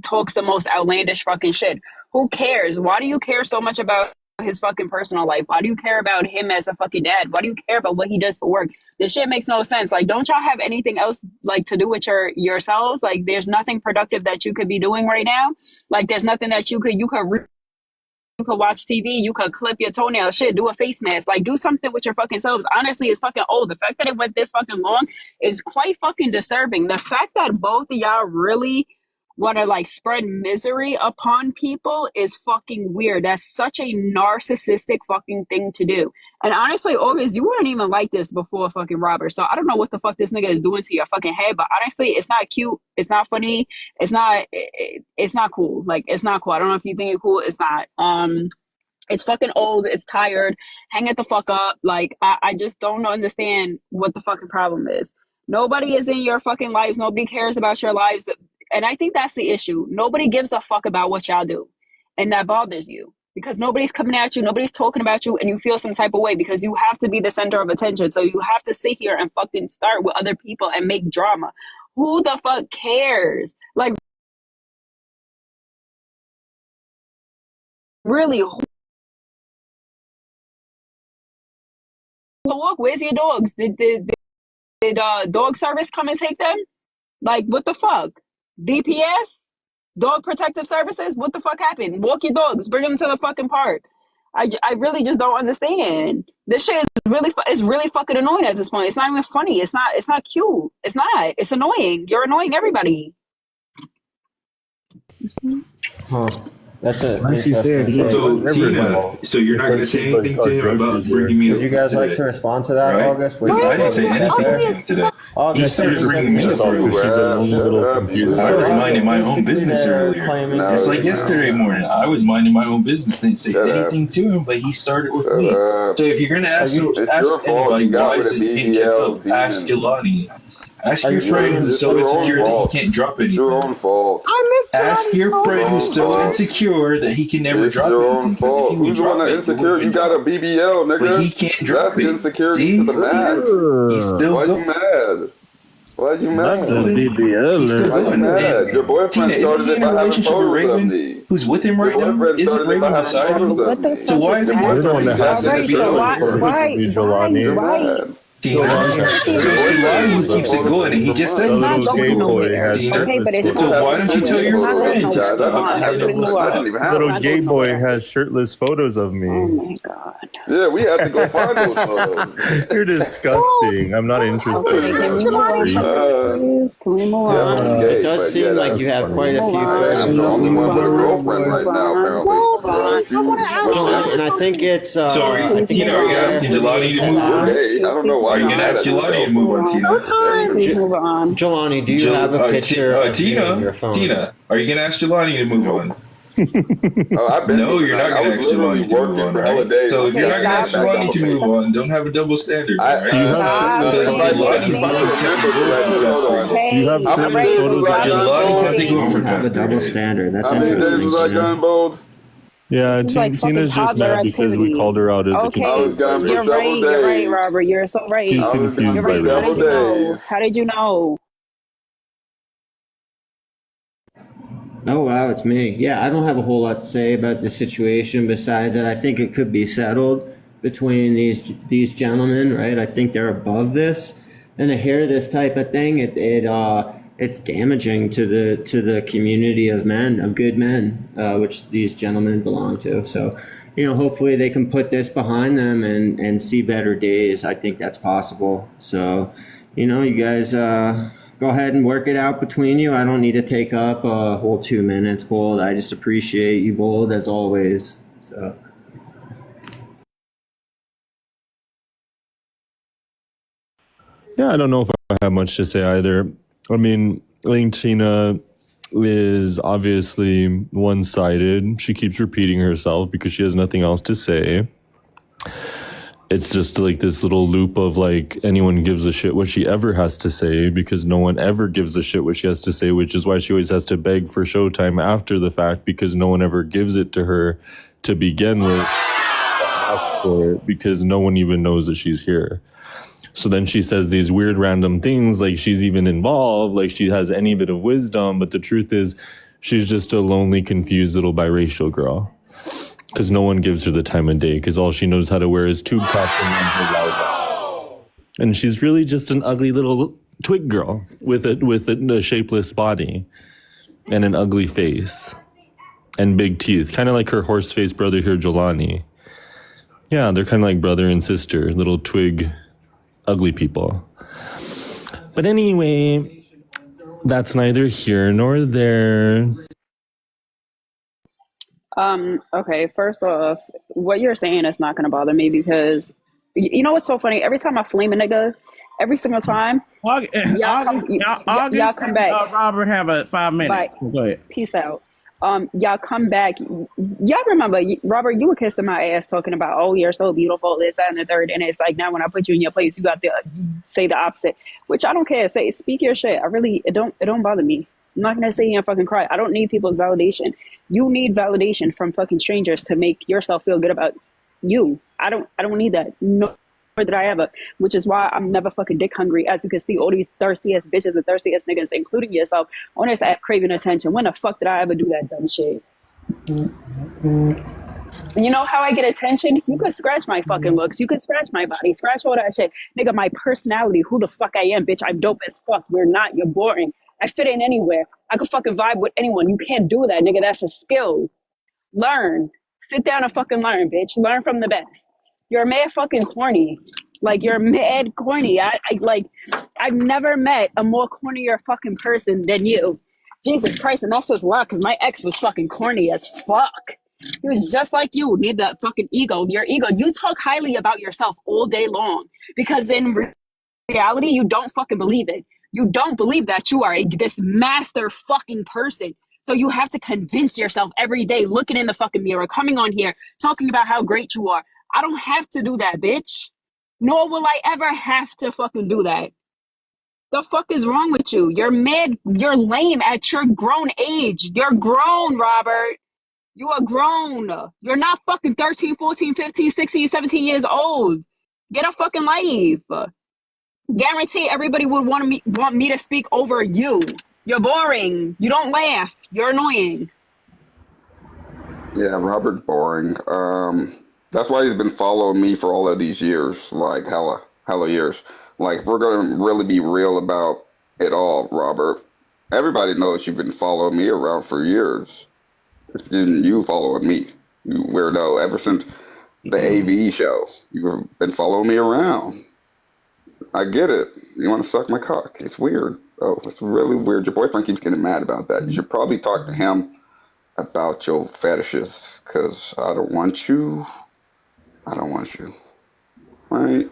talks the most outlandish fucking shit. Who cares? Why do you care so much about his fucking personal life? Why do you care about him as a fucking dad? Why do you care about what he does for work? This shit makes no sense. Like, don't y'all have anything else like to do with yourselves? Like, there's nothing productive that you could be doing right now. Like, there's nothing that you could you could watch TV, you could clip your toenails, shit, do a face mask, like do something with your fucking selves. Honestly, it's fucking old. The fact that it went this fucking long is quite fucking disturbing. The fact that both of y'all really want to like spread misery upon people is fucking weird. That's such a narcissistic fucking thing to do. And honestly, August, you weren't even like this before fucking Robert. So I don't know what the fuck this nigga is doing to your fucking head, but honestly, it's not cute. It's not funny. It's not cool. Like, it's not cool. I don't know if you think it's cool. It's not. It's fucking old. It's tired. Hang it the fuck up. Like, I just don't understand what the fucking problem is. Nobody is in your fucking lives. Nobody cares about your lives. And I think that's the issue. Nobody gives a fuck about what y'all do. And that bothers you because nobody's coming at you. Nobody's talking about you. And you feel some type of way because you have to be the center of attention. So you have to sit here and fucking start with other people and make drama. Who the fuck cares? Like, really, walk? Where's your dogs? Did dog service come and take them? Like, what the fuck? DPS? Dog Protective Services? What the fuck happened? Walk your dogs. Bring them to the fucking park. I really just don't understand. This shit is it's really fucking annoying at this point. It's not even funny. It's not cute. It's not. It's annoying. You're annoying everybody. Huh. That's it. So, Tina, so you're not going to say anything to him about bringing me up Would you guys today, like to respond to that, right? August? Because I didn't say anything today. He August, started bringing me up earlier. I was minding my own business earlier. It's like yesterday morning. I was minding my own business. Didn't say anything to him, but he started with me. So if you're going to ask anybody why is it being kept up, ask Jelani. Ask your friend who's so insecure that he can't drop anything. Your own fault. Ask your friend who's so insecure that he can never drop anything. Because if he would Who's the one drop that it, insecure? You got a BBL, nigga. but he can't drop That's it. insecurity to the max. He's still Why going. you mad? Why you mad? He's still Why you going. mad? Your boyfriend Tina, isn't started he it in a by having relationship with photos of Raven, me. who's with him right Your now? boyfriend Isn't started it by Raven having beside him? photos What of the me. fuck So why is he You're the one that has Right, to so show why- his photos why- of you, Jelani. You're why- mad. Tina, so it's Jelani who keeps it going, and he just said The he not little keeps going gay it going. boy nowhere. has Tina, Okay, but it's shirtless so not why don't you tell your friend to stop and then it will I stop? didn't even have Little them. gay boy has shirtless photos of Oh me. my god. Yeah, we had to go find those photos. You're disgusting. I'm not interested. Okay, can we move on? Please, can we move on? It does seem like you have quite a few I'm the only one with a girlfriend right now, apparently. Jelani, and I think it's Sorry, I think Tina, it's are you fair asking for me Jelani to move to on? ask. Hey, I don't know why Are you gonna ask Jelani to move on, Tina? Please move on. Jelani, do you have a picture of you on your Tina, phone? Tina, are you gonna ask Jelani to move on? Oh, I've been No, you're not gonna ask Jelani to move on, right? So if you're not gonna ask Jelani to move on, don't have a double standard, right? Do you have Stop. shirtless Because photos? Jelani's the one who kept it going. Hey, You have shirtless Ray, photos of Jelani kept it going for Have a past 3 double days. standard. That's How many days interesting. was I You know? gun bold? Yeah, This is like Tina's fucking just mad toddler because we activity. called her out as a Okay, I was gone for you're several right, you're right, days. Robert. You're so right. He's I was confused You're by right. How several did you know? days. How did you know? Oh wow, it's me. Yeah, I don't have a whole lot to say about the situation besides that I think it could be settled between these gentlemen, right? I think they're above this, and to hear this type of thing, it's damaging to the community of men, of good men, which these gentlemen belong to. So, you know, hopefully they can put this behind them and see better days. I think that's possible. So, you know, you guys go ahead and work it out between you. I don't need to take up a whole 2 minutes, Bold. I just appreciate you, Bold, as always. So. Yeah, I don't know if I have much to say either. I mean, I think Tina is obviously one-sided. She keeps repeating herself because she has nothing else to say. It's just like this little loop of like anyone gives a shit what she ever has to say because no one ever gives a shit what she has to say, which is why she always has to beg for showtime after the fact because no one ever gives it to her to begin with. Ask for it because no one even knows that she's here. So then she says these weird random things like she's even involved, like she has any bit of wisdom. But the truth is she's just a lonely, confused little biracial girl because no one gives her the time of day because all she knows how to wear is tube tops and she's really just an ugly little twig girl with a shapeless body and an ugly face and big teeth, kind of like her horse-faced brother here, Jelani. Yeah, they're kind of like brother and sister, little twig ugly people. But anyway, that's neither here nor there. Okay, first off, what you're saying is not gonna bother me because you know what's so funny? Every time I flame a nigga, every single time, y'all come back. Robert, have a 5 minutes. Bye. Go ahead. Peace out. Y'all come back. Y'all remember, Robert, you were kissing my ass talking about, oh, you're so beautiful, this, that, and the third. And it's like, now when I put you in your place, you got to say the opposite, which I don't care. Speak your shit. It don't bother me. I'm not going to sit here and fucking cry. I don't need people's validation. You need validation from fucking strangers to make yourself feel good about you. I don't need that. No. Did I ever, which is why I'm never fucking dick hungry. As you can see, all these thirsty ass bitches and thirsty ass niggas, including yourself, on this app craving attention. When the fuck did I ever do that dumb shit? You know how I get attention? You could scratch my fucking looks. You could scratch my body. Scratch all that shit. Nigga, my personality, who the fuck I am, bitch. I'm dope as fuck. You're not. You're boring. I fit in anywhere. I could fucking vibe with anyone. You can't do that, nigga. That's a skill. Learn. Sit down and fucking learn, bitch. Learn from the best. You're mad fucking corny. Like, you're mad corny. I've never met a more cornier fucking person than you. Jesus Christ, and that's just luck, because my ex was fucking corny as fuck. He was just like you, need that fucking ego. Your ego. You talk highly about yourself all day long, because in reality, you don't fucking believe it. You don't believe that you are this master fucking person. So you have to convince yourself every day, looking in the fucking mirror, coming on here, talking about how great you are. I don't have to do that, bitch. Nor will I ever have to fucking do that. The fuck is wrong with you? You're mad. You're lame at your grown age. You're grown, Robert. You are grown. You're not fucking 13, 14, 15, 16, 17 years old. Get a fucking life. Guarantee everybody would want me to speak over you. You're boring. You don't laugh. You're annoying. Yeah, Robert boring. That's why he's been following me for all of these years, like hella years. Like, if we're gonna really be real about it all, Robert, everybody knows you've been following me around for years. It's been you following me, you weirdo. Ever since the AV show, you've been following me around. I get it. You want to suck my cock? It's weird. Oh, it's really weird. Your boyfriend keeps getting mad about that. You should probably talk to him about your fetishes, because I don't want you. I don't want you. Right?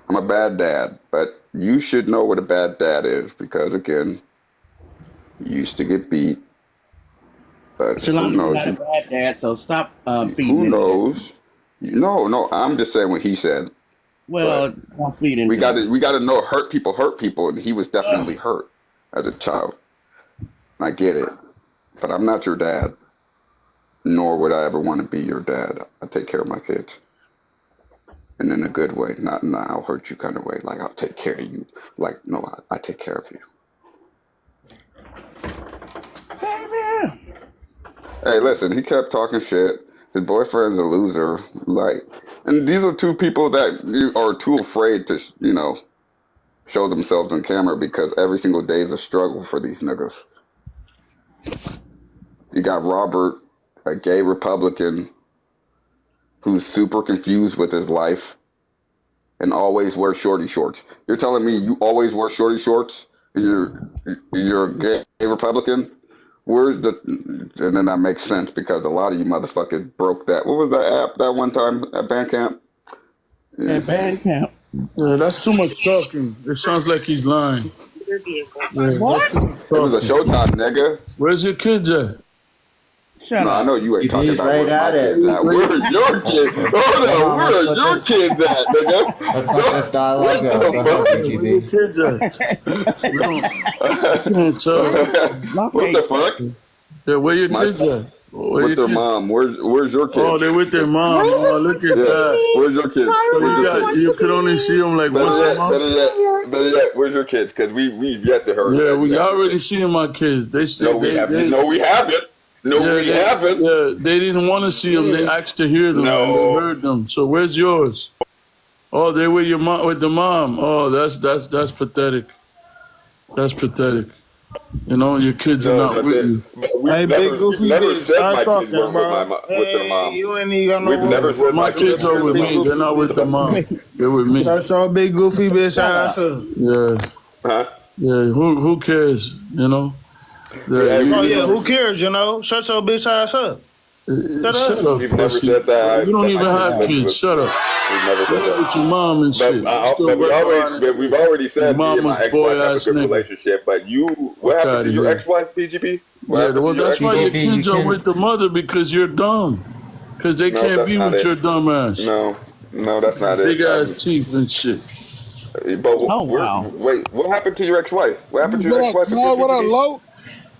I'm a bad dad, but you should know what a bad dad is, because, again, you used to get beat. But Shalom, who knows? not a bad dad, so stop feeding Who into that. knows? No, I'm just saying what he said. Well, don't feed into We got that. to know hurt people, and he was definitely hurt as a child. I get it, but I'm not your dad, nor would I ever want to be your dad. I take care of my kids, and in a good way, not in a I'll hurt you kind of way. Like, I'll take care of you. Like, no, I take care of you. Hey, listen, he kept talking shit. His boyfriend's a loser. Like, and these are two people that are too afraid to, show themselves on camera, because every single day is a struggle for these niggas. You got Robert, a gay Republican, who's super confused with his life and always wears shorty shorts. You're telling me you always wear shorty shorts and you're a gay Republican? And then that makes sense, because a lot of you motherfuckers broke that. What was that app that one time at Bandcamp? At Bandcamp. Yeah, that's too much talking. It sounds like he's lying. What? It was a Showtime, nigga. Where's your kids at? Shut No, I up. know you ain't talking He's about right where's my at it. kids at. Where's your kids? Hold on, where are your kids at, nigga? Let's let this dialogue go. Go ahead, Where your BGB. kids at? I can't tell. What the fuck? Yeah, where your My- kids at? Where With your their kids? mom. Where's your kids? Oh, they're with their mom. Oh, look at Yeah, that. where's your kids? So Where's your kids? you can only see them like once a month. Better yet, where's your kids? Because we've yet to hear. Yeah, we already seen my kids. They said No, we haven't. No, we haven't. Yeah, they didn't want to see them. They asked to hear them. No. And they heard them. So where's yours? Oh, they with your mom, with the mom. Oh, that's pathetic. That's pathetic. Your kids are not with you. Hey, big goofy bitch, start talking, bro. With their mom. You ain't even got no We've never said My kids are with me. They're not with the mom. They're with me. That's all big goofy bitch ass up. Yeah. Huh? Yeah. Who cares? Who cares, Shut your bitch ass up. Shut up, We've never pussy. said that. You don't even have kids. Shut up. We've never said that. With your mom and shit. We've already said me and my Mama's ex-wife boy have a ass good nigga. relationship, but what happened outta to your here. ex-wife, PGP? What Yeah, happened well, to your that's why your ex-wife? kids are with the mother, because you're dumb. Because they No, can't that's be not with it. your dumb ass. No, that's not it. Big ass teeth and shit. But wow. Wait, what happened to your ex-wife? What happened to your What ex-wife? up, Carl? What up, Lo?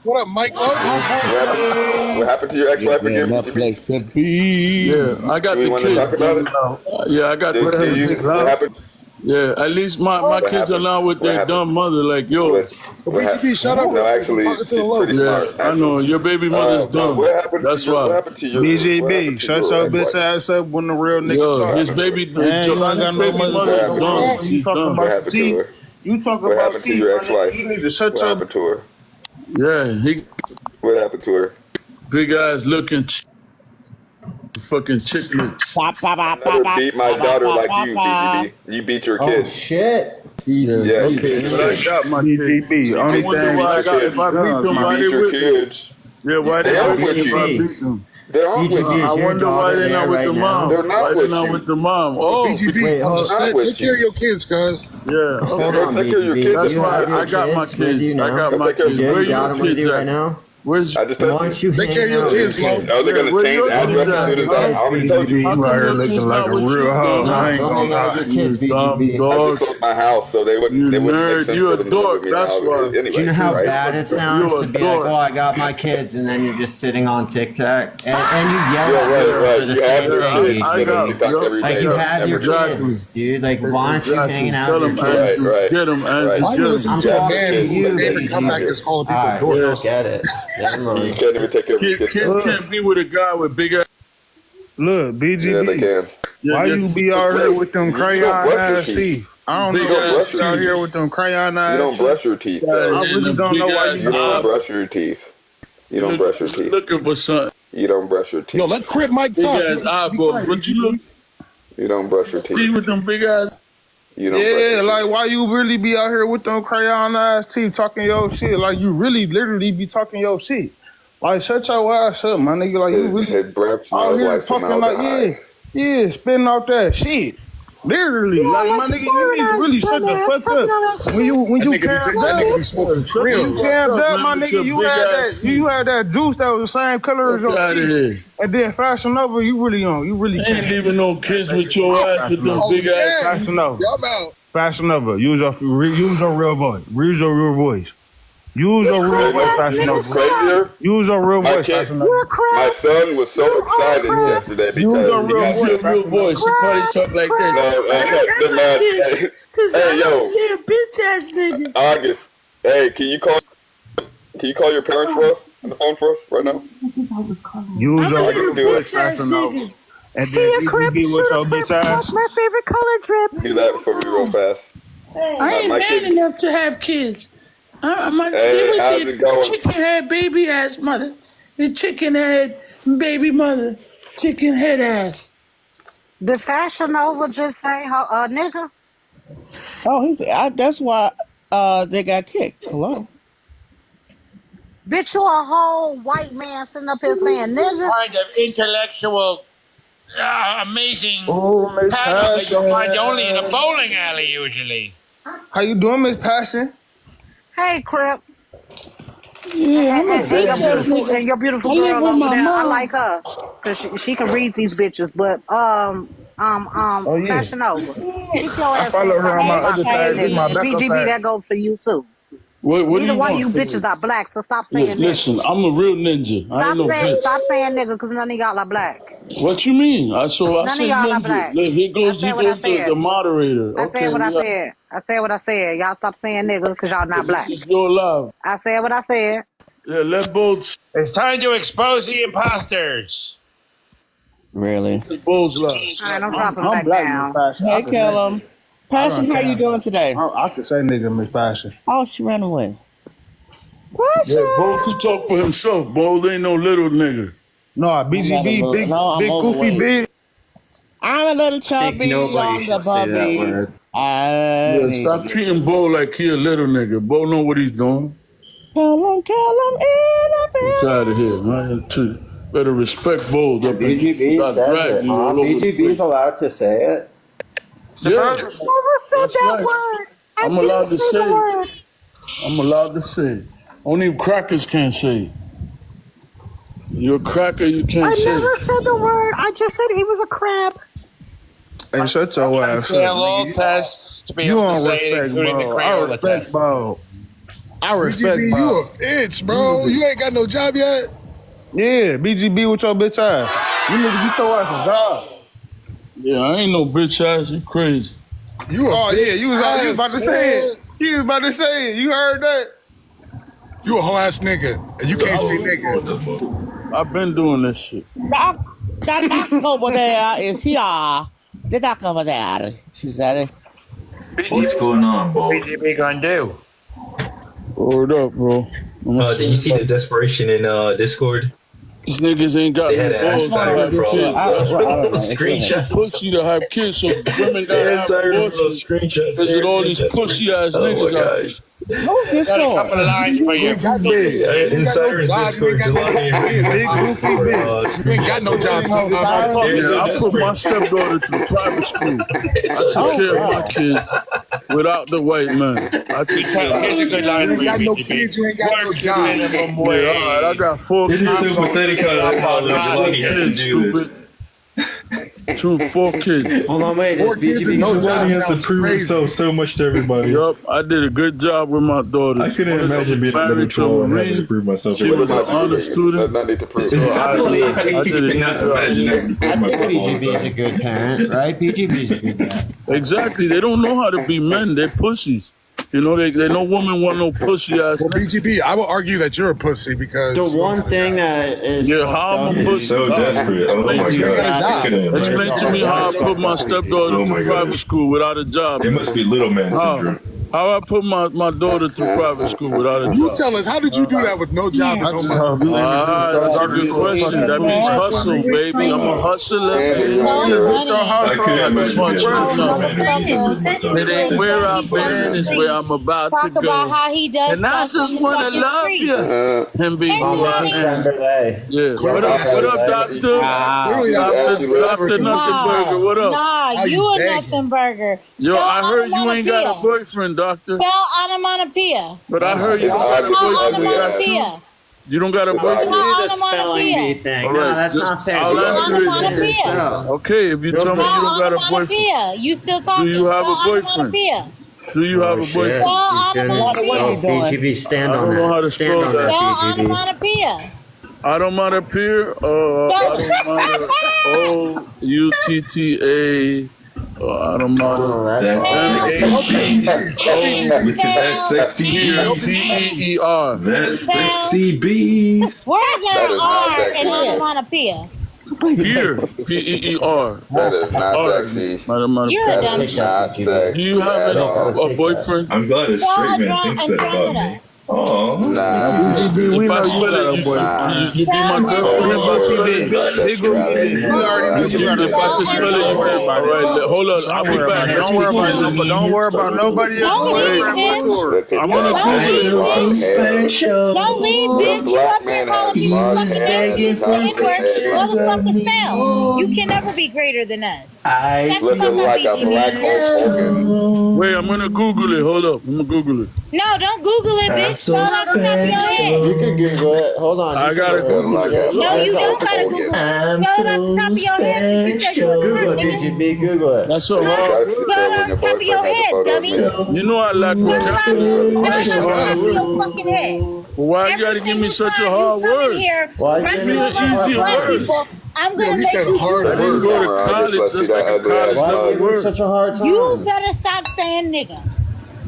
What up, Mike Lo? What happened to your ex-wife again? That place to be. Yeah, I got You the wanna talk kids. about it? Yeah, I got the kids. What happened? Yeah, at least my kids are not with their dumb mother like yours. BGB, shut up. No, actually, Talking to the she's Lo. pretty smart. Yeah, I know. Your baby mother's dumb. What happened? That's What why. happened to your BGB, shut your bitch ass up when the real nigga Yo, talk. his baby, Man, you ain't got no baby mother- mother's What dumb. You She's talking dumb. What about happened to teeth? her? You talking What about happened to teeth? your my nigga. ex-wife? You need to shut What your happened to her? Yeah, he What happened to her? big eyes looking fucking chicklets. Never beat my daughter like you, BGB. You beat your Oh kids. shit. Yeah, okay, but I got my kids. BGB, I only wonder thing. why I got, if I beat them, why You they beat your with me? kids. Yeah, why they They are with me with if I you. beat them? They are with BGB you. is I your wonder why daughter they're there not with right the now. mom. They're not Why they're with not you. with the mom? Oh, BGB, Wait, I'm hold- just saying, Not with take care of your kids, cuz. yeah. Hold Okay. on, Take care of your BGB. kids. That's You why have your I got my kids with kids. you I now? got my Take care of kids. Yeah, Where you got your them with kids you right at? now? Where's I just told Once you Take care of hang your out kids, with Slow. your Are they going to Where change your address kids as at? soon as I already told you? How Right come here your looking kids like not a with real you, hoe. I ain't dumb? gonna hang out lie. with your kids, You dumb BGB. I dog. just sold my house, so they wouldn't. You It wouldn't make nerd. sense You for a them to live dork. with me That's now. why. Do you know Anyway, how right? bad it sounds You to a be like, dork. oh, I got my kids, and then you're just sitting on TikTok, and you yell Yeah, at right, people right. for the You have same your thing, kids I that are got, BGB. TikTok every Like day, you yep, have your every day. exactly. kids, dude. Like why aren't you Exactly. hanging out Tell with them, your Right, kids? Andrew. right, Get them, Andrew. right. Why Get you them. listen I'm to a talking man to whose you, favorite comeback BGB. is calling people Alright, dorks? Yes. get it. Never You mind. can't even take care of your kids. Kids can't be with a guy with big ass. Look, Yeah, they BGB. can. Yeah, Why yeah. you be out here Wait, with them you don't crayon brush your ass teeth. teeth? I don't Big know You why don't you ass brush be your out teeth. teeth. here with them crayon You ass don't teeth. brush your teeth, Got though. I it in really them don't know big why ass you You be don't eyes. brush your teeth. You don't brush your teeth. Looking for something. You don't brush your Yo, teeth. let Crip Mike Big talk. ass Be eyeballs. quiet, What you look BGB. You don't brush your teeth. see with them big ass? You don't brush Yeah, your like teeth. why you really be out here with them crayon ass teeth talking your shit? Like you really literally be talking your shit. Like shut your ass up, my nigga. Like you really His breath out smells here like talking like formaldehyde. spitting out that shit. Literally, like my nigga, you need to really shut the fuck up. When you capped That up, nigga be smoking Shut when the you real. fuck capped up, up, man, my with nigga, your big ass you teeth. had that juice that was the same color as Fuck your out of teeth. here. And then Fashion Nova, you really Ain't can't. leaving no kids with your ass with Fashion them Nova. Oh big ass yeah, teeth. Fashion Nova. y'all about. Fashion Nova. Use your real voice. Use your real voice. Use your real You voice, know Fashion what's Nova. crazier? Use your real My voice, kid, Fashion Nova. my son was so excited yesterday Use because your he real got Use voice, your real Fashion Nova. voice. You probably talk like this. no, the man. Hey, hey, yo, bitch ass nigga. August. Hey, can you call your parents for us on the phone for us right now? Use your August, real do voice, it. Fashion Nova. And then BGB with your bitch ass. Favorite color drip. Do that for me real fast. I ain't My man kid. enough to have kids. They Hey, with how's it going? chicken head baby ass mother. The chicken head baby mother. Chicken head ass. Did Fashion Nova just say nigga? Oh, that's why they got kicked. Hello. Bitch, you a whole white man sitting up here saying nigga? Kind of intellectual, amazing Oh, Miss pattern that you'll find only in a Passion. bowling alley usually. How you doing, Miss Passion? Hey, Crip. Yeah, I'm a bitch ass nigga. And your beautiful I live girl with over my there. I mom. like her. Cause she can read these bitches. But Oh yeah. Fashion Nova. Keep your I ass from follow her on talking my about other saying side. This is my nigga. And backup BGB, page. that goes for you too. What do Neither you one of want you from bitches me? are black, so stop saying nigga. Listen, I'm a real ninja. I ain't no bitch. Stop saying nigga, cause none of y'all are black. What you mean? I None of say y'all are ninja. black. Look, I said here what I goes the said. moderator. I said Okay, what I yeah. said. I said what I said. Y'all stop saying nigga because y'all not This black. is your love. I said what I said. Yeah, let both. It's time to expose the imposters. Really? Both love. All right, don't drop him I'm back black, Miss down. Passion. I Hey, can say Kellum. nigga. I Passion, don't how you care. doing today? I can say nigga, Miss Passion. Oh, she ran away. Yeah, Bo can talk for himself. Bo ain't no little nigga. No, I'm not a BGB, little. No, I'm big goofy overweight. big. I'm a little I think chubby nobody on the should say that bubby. word. Yeah, I need to stop get treating Bo like he a little nigga. Bo know what he's doing. Kellum in a Get bit. out of here, man. Better respect Bo. And BGB Stop says it, dragging you huh? all over the BGB's place. allowed to say it. Yeah, Never said that's that right. word. I I'm didn't allowed to say the say it. word. I'm allowed to say it. Only crackers can't say it. You're a cracker, you can't I say never it. said the word. I just said he was a crab. Hey, shut your ass up, Fail all nigga. tests to be You able to don't say it, respect including the Bo. I Crayola respect test. Bo. I respect BGB, you Bo. a bitch, bro. You ain't got no job yet. Yeah, BGB with your bitch ass. You need to get your ass a job. Yeah, I ain't no bitch ass. You crazy. You a Oh bitch yeah, you was about to say it. man. You was about to say it. You heard that? You a whole ass nigga, and you can't say nigga. I've been doing this shit. That duck over there is here. The duck over there. She said it. What's going on, Bo? BGB gonna do? Word up, bro. Did you see the desperation in Discord? These niggas ain't got They had no an ask balls to Siren have bro kids. That's screenshots. pussy to have kids, so women gotta Yeah, have Siren bro abortions screenshots. because of They're all too these desperate. pussy ass Oh my niggas out there. gosh. Who's this Got a for? couple of lines for You you. ain't got no. Yeah, You in ain't got no Siren's job. You ain't Discord, got no Jelani kids. Big goofy bitch. You ain't got screenshots no of what job. these So niggas Yeah, they're I put my desperate. stepdaughter through private school. I So took care of desperate. my kids. without the white man. I take care of Here's a good line You for ain't you, got no BGB. kids, you ain't got no Work job. minimum Yeah, wage. all right, I got 4 It kids. is so pathetic how Jelani has to Kids, do this. stupid. 4 kids. Hold on, wait. Four Is kids and BGB no Jelani job has to sounds prove crazy. himself so much to everybody. Yup, I did a good job with my daughters. I couldn't One of them imagine being was at level married to 12 and having to Marine. prove myself. She to was an everybody. honor student. Not need to prove. So I did a I good cannot imagine job. having to I prove think myself all BGB the is a time. good parent, right? BGB is a good dad. Exactly. They don't know how to be men. They're pussies. You know, they no woman want no pussy ass. Well, BGB, I will argue that you're a pussy because The one thing that is Yeah, fucked how I'm up a He's pussy. so desperate. Oh my Explain to god. me. I couldn't Explain imagine. to me how I put my stepdaughter Oh to my private gosh. school without a job. It must be little man How? syndrome. How I put my daughter through private school without a you job? tell us, how did you do that with no job and no money? That's a good question. That means hustle, baby. I'm a hustler, baby. I couldn't imagine Much being a enough. man if you proved myself. It ain't where I've been, it's where I'm about to Talk about go. how he does And I stuff just on the wanna fucking love street. you. Him being who I am. Yeah. What up, doctor? Dr. Nuttenberger, what up? Nah, you a nothing burger. Yo, Spell I heard you ain't got a onomatopoeia. boyfriend, doctor. Spell onomatopoeia. But I heard you don't got a Spell boyfriend. You got two. onomatopoeia. You don't got a Do boyfriend? the spelling bee Onomatopoeia. thing. All No, right, that's just- not fair. I'll You answer it. Onomatopoeia. Okay, if you tell me you don't got a boyfriend, Onomatopoeia. You still talking? do you have a Spell boyfriend? onomatopoeia. Do you have a shit. boyfriend? Spell onomatopoeia. BGB, stand I on don't know how to that. Stand spell on that. that, Spell BGB. onomatopoeia. I don't mind appear. I don't mind OUTTA. I don't mind. Look at that sexy bees. TEER. That sexy bees. Where's That there is an not R in sexy. onomatopoeia? Peer. PEER. That is not R. sexy. You're a That dumb is shit. not sexy. Do you have at all. a boyfriend? I'm glad a straight man thinks that about me. Oh, Nah. If I spell it, you be my girlfriend. If I spell it, if I can spell it, all right. Hold on, I'll be back. Don't worry about nobody else. I'm gonna Google it. Don't leave, bitch. You up here calling people fucking names. Motherfucker spell. You can never be greater than us. Looking like a black Hulk Hogan. Wait, I'm gonna Google it. Hold up, I'm gonna Google it. No, don't Google it, bitch. Spell it off the top of your head. You can Google it. Hold on. I gotta Google it. No, you don't gotta Google it. Spell it off the top of your head. You said you was Google smart, it, nigga. BGB. Google it. That's so hard. Spell it off the top of your head, dummy. You know I lack Spell it off vocabulary. the top of your fucking head. Why you gotta give me such a hard word? Why Wrestling you around give me black a word? people. I'm gonna Yo, he make said you hard I didn't go to college. That's like a college Why level give you word. such a hard time? You better stop saying nigga.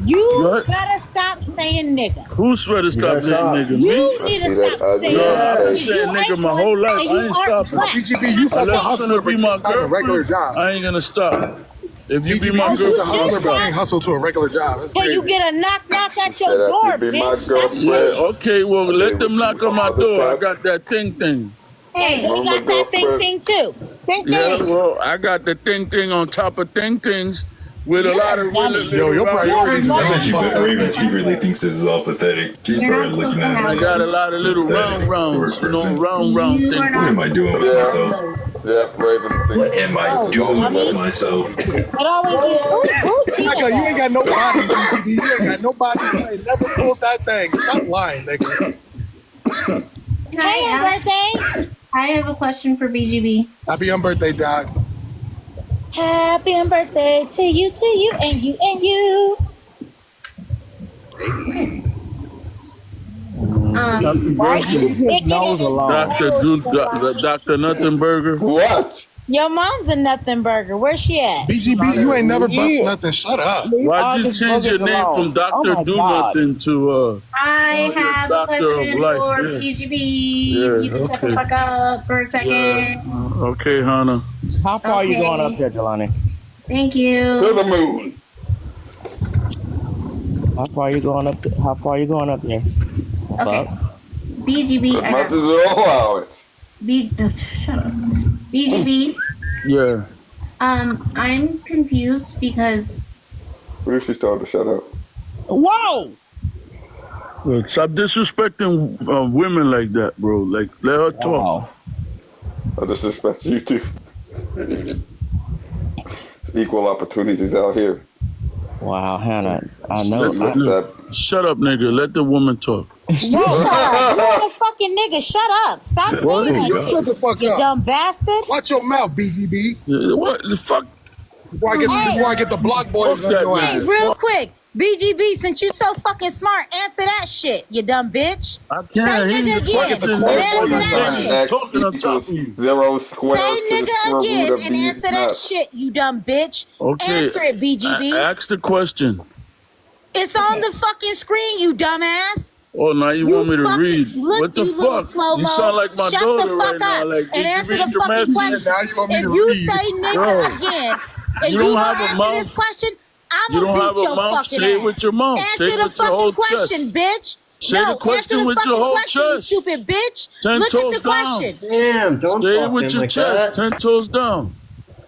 You What? better stop saying nigga. Who's better stop saying nigga? Me? You need to stop saying No, I've been nigga. saying You nigga ain't my black whole life. and I you ain't aren't stopping. black. BGB, you such a Unless you're hustler, gonna but be you my can't find a regular girlfriend, job. I ain't gonna stop. If you be BGB, my you such a girlfriend, hustler, but can't hustle to a regular job. That's Till you crazy. get a knock at your door, Be my bitch. Stop girlfriend. yeah, okay, well, let them knock on my door. I got that thing. Hey, he got that thing too. Thing. Yeah, well, I got the thing on top of things with a lot of Yo, your priorities I are bet you fucked bet up. Raven secretly thinks this is all pathetic. She's probably looking at I me got a like lot of little pathetic rounds, poor you know, person. round things. What am I doing with myself? Yeah, Raven. What am I doing with myself? It always is. Nigga, you ain't got no body, BGB. You ain't got no body. You ain't never pulled that thing. Stop lying, nigga. Hey, birthday. I have a question for BGB. Happy birthday, Doc. Happy birthday to you, and you, and you. Dr. Nuttenberger. What? Your mom's a nothing burger. Where's she at? BGB, you ain't never bust nothing. Shut up. Why'd you change your name from Dr. Do Nothing to I have a Doctor of question Life? for Yeah. BGB. Yeah, You can shut the okay. fuck up for a second. Okay, Hannah. How far are you going up Okay. there, Jelani? Thank you. To the moon. How far are you going up? How far are you going up there? Okay. BGB. As much as it'll allow it. Shut up. BGB. Yeah. I'm confused because What if she told her to shut up? Whoa! Look, stop disrespecting women like that, bro. Like, let her talk. I disrespect you too. Equal opportunities out here. Wow, Hannah. I know. Shut up, nigga. Let the woman talk. Yo, shut up. You're a fucking nigga. Shut up. Stop saying that. Shut the fuck you up. dumb bastard. Watch your mouth, BGB. What the fuck? Before I get the block boys on your Hey, ass. real quick. BGB, since you so fucking smart, answer that shit, you dumb bitch. I can't Say hear nigga you. again and answer that shit. Talking on top of you. 0 squared Say to the nigga square again root of and these answer that nuts. shit, you dumb bitch. Okay. Answer it, BGB. Ask the question. It's on the fucking screen, you dumbass. Oh, now you want me to read? Look, What the you little fuck? slow-mo. You sound like my Shut daughter the fuck right now. up Like, and did you answer read the your fucking message? question. Now you want me If to you read. say nigga Bro. again and You you don't don't have a answer mouth. this question, You I'm don't gonna have beat a your mouth. fucking Say it ass. with your mouth. Answer Say it the with your whole fucking question, chest. bitch. Say No, the question answer the with your fucking whole question, you chest. stupid bitch. 10 Look at toes the down. question. Damn, don't Say it talk to with him your like chest. that. 10 toes down.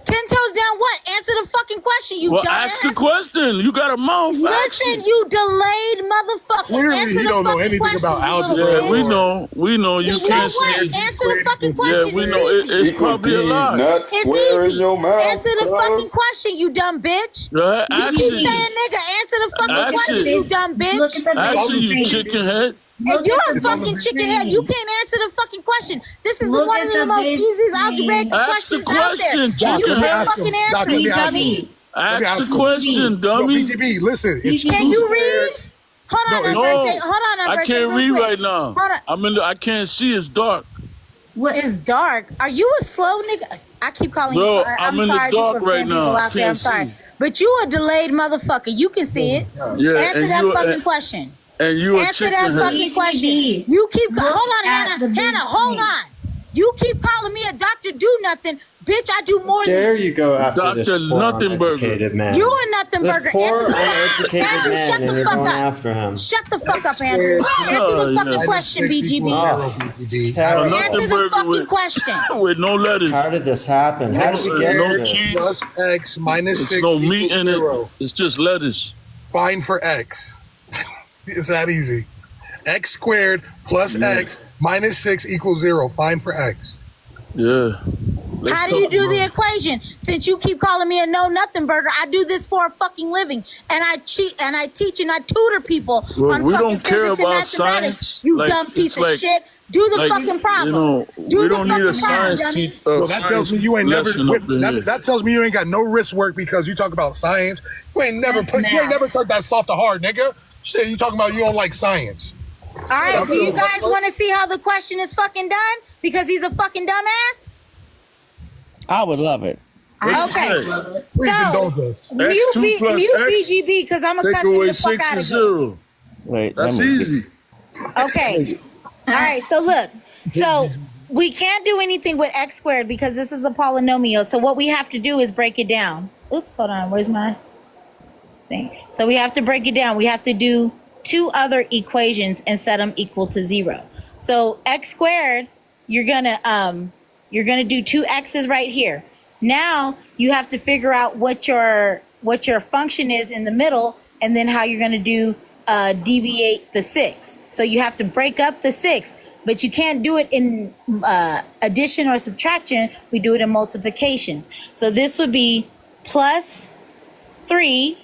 10 toes down what? Answer the fucking question, you Well, dumbass. ask the question. You got a mouth. Ask Listen, it. you delayed motherfucker. Clearly, Answer he the don't know fucking anything question, about you little algebra. Yeah, bitch. we know. We know. You You know can't what? see. Answer the fucking Yeah, question. we know. It's easy. It's probably a lie. Nuts It's square in easy. your mouth. Answer the cuz. fucking question, you dumb bitch. Yeah, You ask keep it. saying nigga. Answer the fucking Ask question, it. you dumb bitch. Look at the Actually, It's on you the chicken head. And you're a It's on the fucking big chicken head. You can't answer the fucking question. This is Look one at of the the most big easiest algebraic screen. Ask the questions out there. question, And Doc, you let me chicken. can't ask him. fucking Doc, answer let me it. ask him. BGB. Let me Ask the ask him. question, Yo, dummy. BGB, listen. It's BGB. Can 2 you squared. read? Hold on, No, it's Unbirthday. No, Hold on, I Unbirthday, can't real read quick. right now. Hold on. I can't see. It's dark. What? It's dark. Are you a slow nigga? I keep calling you. Bro, I'm I'm in the sorry, dark people, right people now. out there. I'm Can't sorry, see. but you a delayed motherfucker. You can see it. Yeah, Answer and that you fucking question. and you a Answer that chicken head. fucking question. BGB. You keep Look hold on, at Hannah. the big Hannah, hold screen. on. You keep calling me a doctor do nothing. Bitch, I do more There than you go after this Dr. poor Nothing Burger. uneducated man. you a nothing This burger. poor Answer the uneducated Andrew, man, shut and the you're fuck going up. after him. Shut the fuck up, Andrew. Answer the fucking Yeah. question, BGB. Oh, BGB. Terrible. Answer Nothing the burger fucking with question. with no lettuce. how did this happen? How did we get No to this? cheese. Plus X minus It's 6 no equals meat in it. 0. It's just lettuce. Find for X. It's that easy. X squared plus X minus 6 equals 0. Find for X. Yeah. How do you do the equation? Since you keep calling me a no nothing burger, I do this for a fucking living, and I cheat and I teach and I tutor people Well, on we fucking don't care physics and about mathematics. science. You Like, dumb piece it's of like- shit. Do the like, fucking problem. You know, do we the don't need fucking a science problem, dummy. teacher. Well, that tells me you ain't never. That tells me you ain't got no wrist work because you talk about science. You ain't never That's put. You ain't math. never turned that soft to hard, nigga. Shit, you talking about you don't like science. All right, do you guys want to see how the question is fucking done? Because he's a fucking dumbass. I would love it. Okay, Please so indulge us. mute, X2 plus mute X, BGB because I'm gonna take cuss him away the fuck 6 out is of you. 0. Wait, That's let me- easy. Okay. All right. So look. So we can't do anything with x squared because this is a polynomial. So what we have to do is break it down. Oops. Hold on. Where's my thing? So we have to break it down. We have to do two other equations and set them equal to 0. So x squared, you're gonna do 2x's right here. Now you have to figure out what your function is in the middle, and then how you're gonna do deviate the 6. So you have to break up the 6, but you can't do it in addition or subtraction. We do it in multiplications. So this would be plus 3,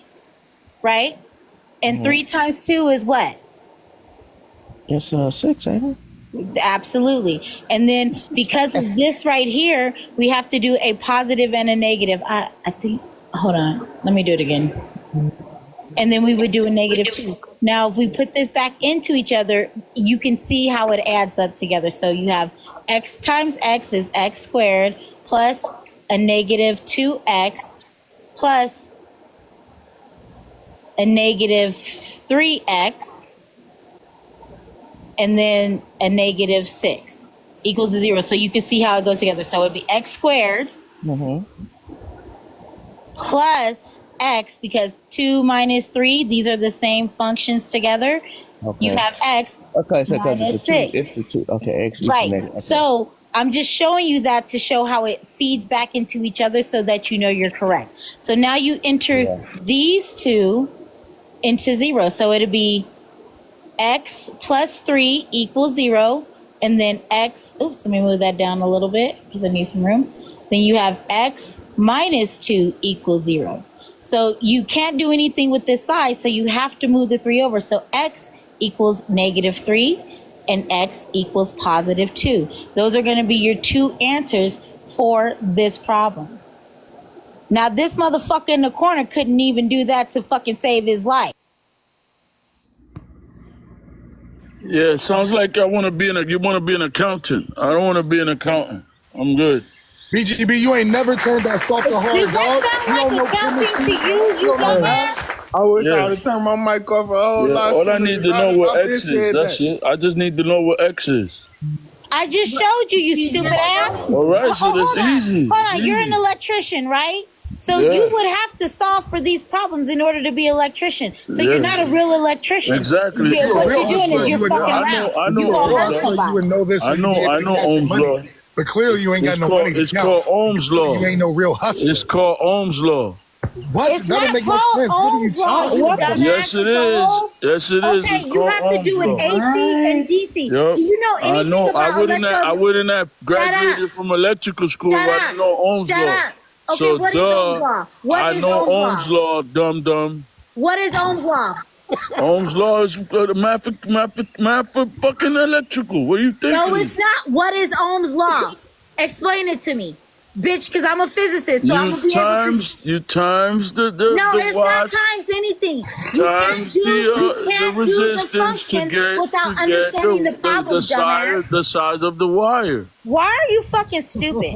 right? And 3 times 2 is what? It's 6, ain't it? Absolutely. And then because of this right here, we have to do a positive and a negative. I think, hold on, let me do it again. And then we would do a negative 2. Now, if we put this back into each other, you can see how it adds up together. So you have x times x is x squared plus a negative 2x plus a negative 3x and then a negative 6 equals 0. So you can see how it goes together. So it'd be x squared plus x, because 2 minus 3, these are the same functions together. Okay. You have x Okay, so because minus it's a 2. 6. It's the 2. Okay, x equals Right. negative. Okay. So I'm just showing you that to show how it feeds back into each other so that you know you're correct. So now you enter these two into 0. So it'll be x plus 3 equals 0. And then x, oops, let me move that down a little bit because I need some room. Then you have x minus 2 equals 0. So you can't do anything with this side, so you have to move the 3 over. So x equals -3 and x equals +2. Those are going to be your 2 answers for this problem. Now, this motherfucker in the corner couldn't even do that to fucking save his life. Yeah, it sounds like you want to be an accountant. I don't want to be an accountant. I'm good. BGB, you ain't never turned that soft to hard, Does dog. that sound like accounting to you dumbass? I wish Yeah. I would have turned my mic off a whole Yeah, lot all I sooner. need to know what I've been X is. said That's that. it. I just need to know what X is. I just showed you, you stupid ass. All right, so Hold that's on. easy. Hold on, It's you're an easy. electrician, right? So Yeah. you would have to solve for these problems in order to be an electrician. So you're Yes. not a real electrician. Exactly. What you're doing is you're You would fucking know- around. I know You gonna hurt Ohm's law. somebody. You would know this. I so you'd know be able to catch your Ohm's money. law. But clearly you ain't got no money to It's count. called Ohm's law. You ain't no real hustler. It's called Ohm's law. What? It's That don't not make no called sense. What are you Ohm's law, talking you about? dumbass. Yes, it is. Yes, it is. Okay, It's you called have to Ohm's do an law. AC and DC. Yup. Do you know anything I know. about I wouldn't have graduated from electrical school. Shut I up. didn't know Ohm's Shut law. up. Okay, So what is Ohm's law? What I is know Ohm's Ohm's law. Dumb. What is Ohm's law? Ohm's law is math for fucking electrical. What are you thinking? No, it's not. What is Ohm's law? Explain it to me, bitch, because I'm a physicist, so I'm gonna be You times the No, it's not watts, times anything. You times the resistance to get without understanding the problem, dumbass. the size of the wire. Why are you fucking stupid?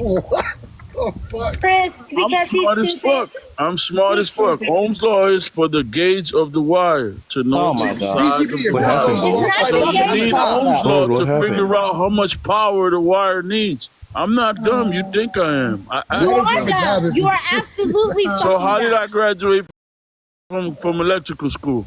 Chris, because he's Smart as stupid. fuck. I'm smart as fuck. Ohm's law is for the gauge of the wire to know the size of the wire. It's not So the you gauge need law. Ohm's law What to happened? figure out how much power the wire needs. I'm not dumb. You think I am? You are dumb. You are absolutely fucking So how did dumb. I graduate from electrical school?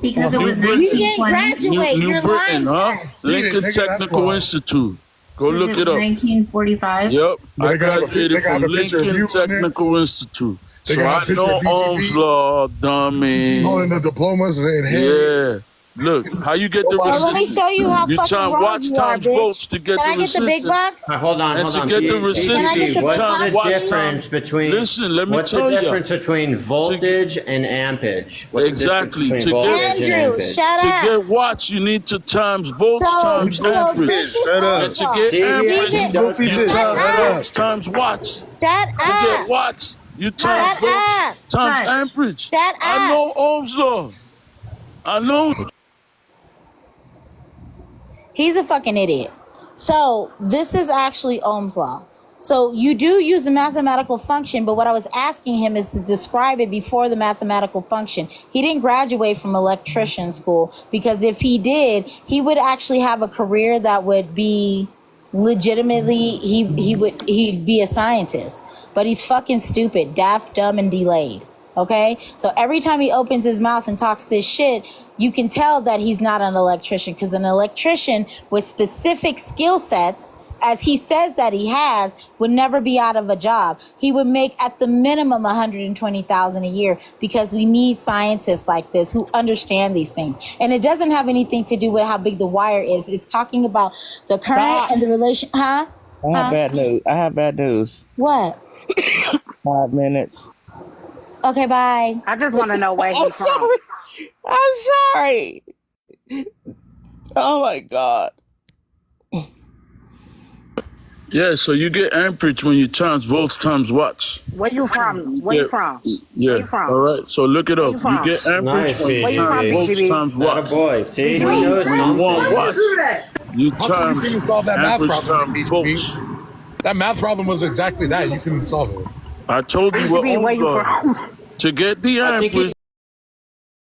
Because it was You didn't 1920. graduate. New You're Britain, lying. huh? Lincoln nigga, that's Technical why. Institute. Go Because look it it was up. 1945. Yep, But I they got a pic- graduated they got from a picture of Lincoln you on there? Technical Institute. They So got a I picture know of BGB? Ohm's law, dummy. Holding the diplomas in hand. Yeah. Look, how you get the Well, let me resistance? show you how You fucking time wrong watts you are, times bitch. volts to get Can I the get the big resistance. box? Hold on, And hold to on. get the BGB, resistance, you what's time the watch difference between? Listen, let me What's tell the you. difference between voltage and ampage? What's Exactly. The difference To between get- voltage and Andrew, ampage? shut To up. get watts, you need to times volts times amperage. this is Shut up. And to Ohm's get See, amperage, he you does times Shut up. volts times watts. law. Shut To get up. watts, you Shut times volts up. times Hush. amperage. Shut I up. know Ohm's law. I know. He's a fucking idiot. So this is actually Ohm's law. So you do use a mathematical function, but what I was asking him is to describe it before the mathematical function. He didn't graduate from electrician school, because if he did, he would actually have a career that would be legitimately, he'd be a scientist. But he's fucking stupid, daft, dumb, and delayed. Okay? So every time he opens his mouth and talks this shit, you can tell that he's not an electrician, because an electrician with specific skill sets, as he says that he has, would never be out of a job. He would make at the minimum $120,000 a year, because we need scientists like this who understand these things. And it doesn't have anything to do with how big the wire is. It's talking about the current Stop. and the relation. Huh? I have bad news. I have bad news. What? 5 minutes. Okay, bye. I just want to know where I'm he's from. sorry. I'm sorry. Oh my God. Yeah, so you get amperage when you times volts times watts. Where you from? Where you from? Yeah. Where you from? All right. So look it up. Where you from? You get amperage Nice, when you Where you times from, volts BGB? times Not a watts. boy. See, he Where you knows When you want something. watts, you How come times you couldn't solve that math amperage problem, times BGB? volts. That math problem was exactly that. You couldn't solve it. I told you what BGB, where Ohm's you law. from? To get the I think he amperage,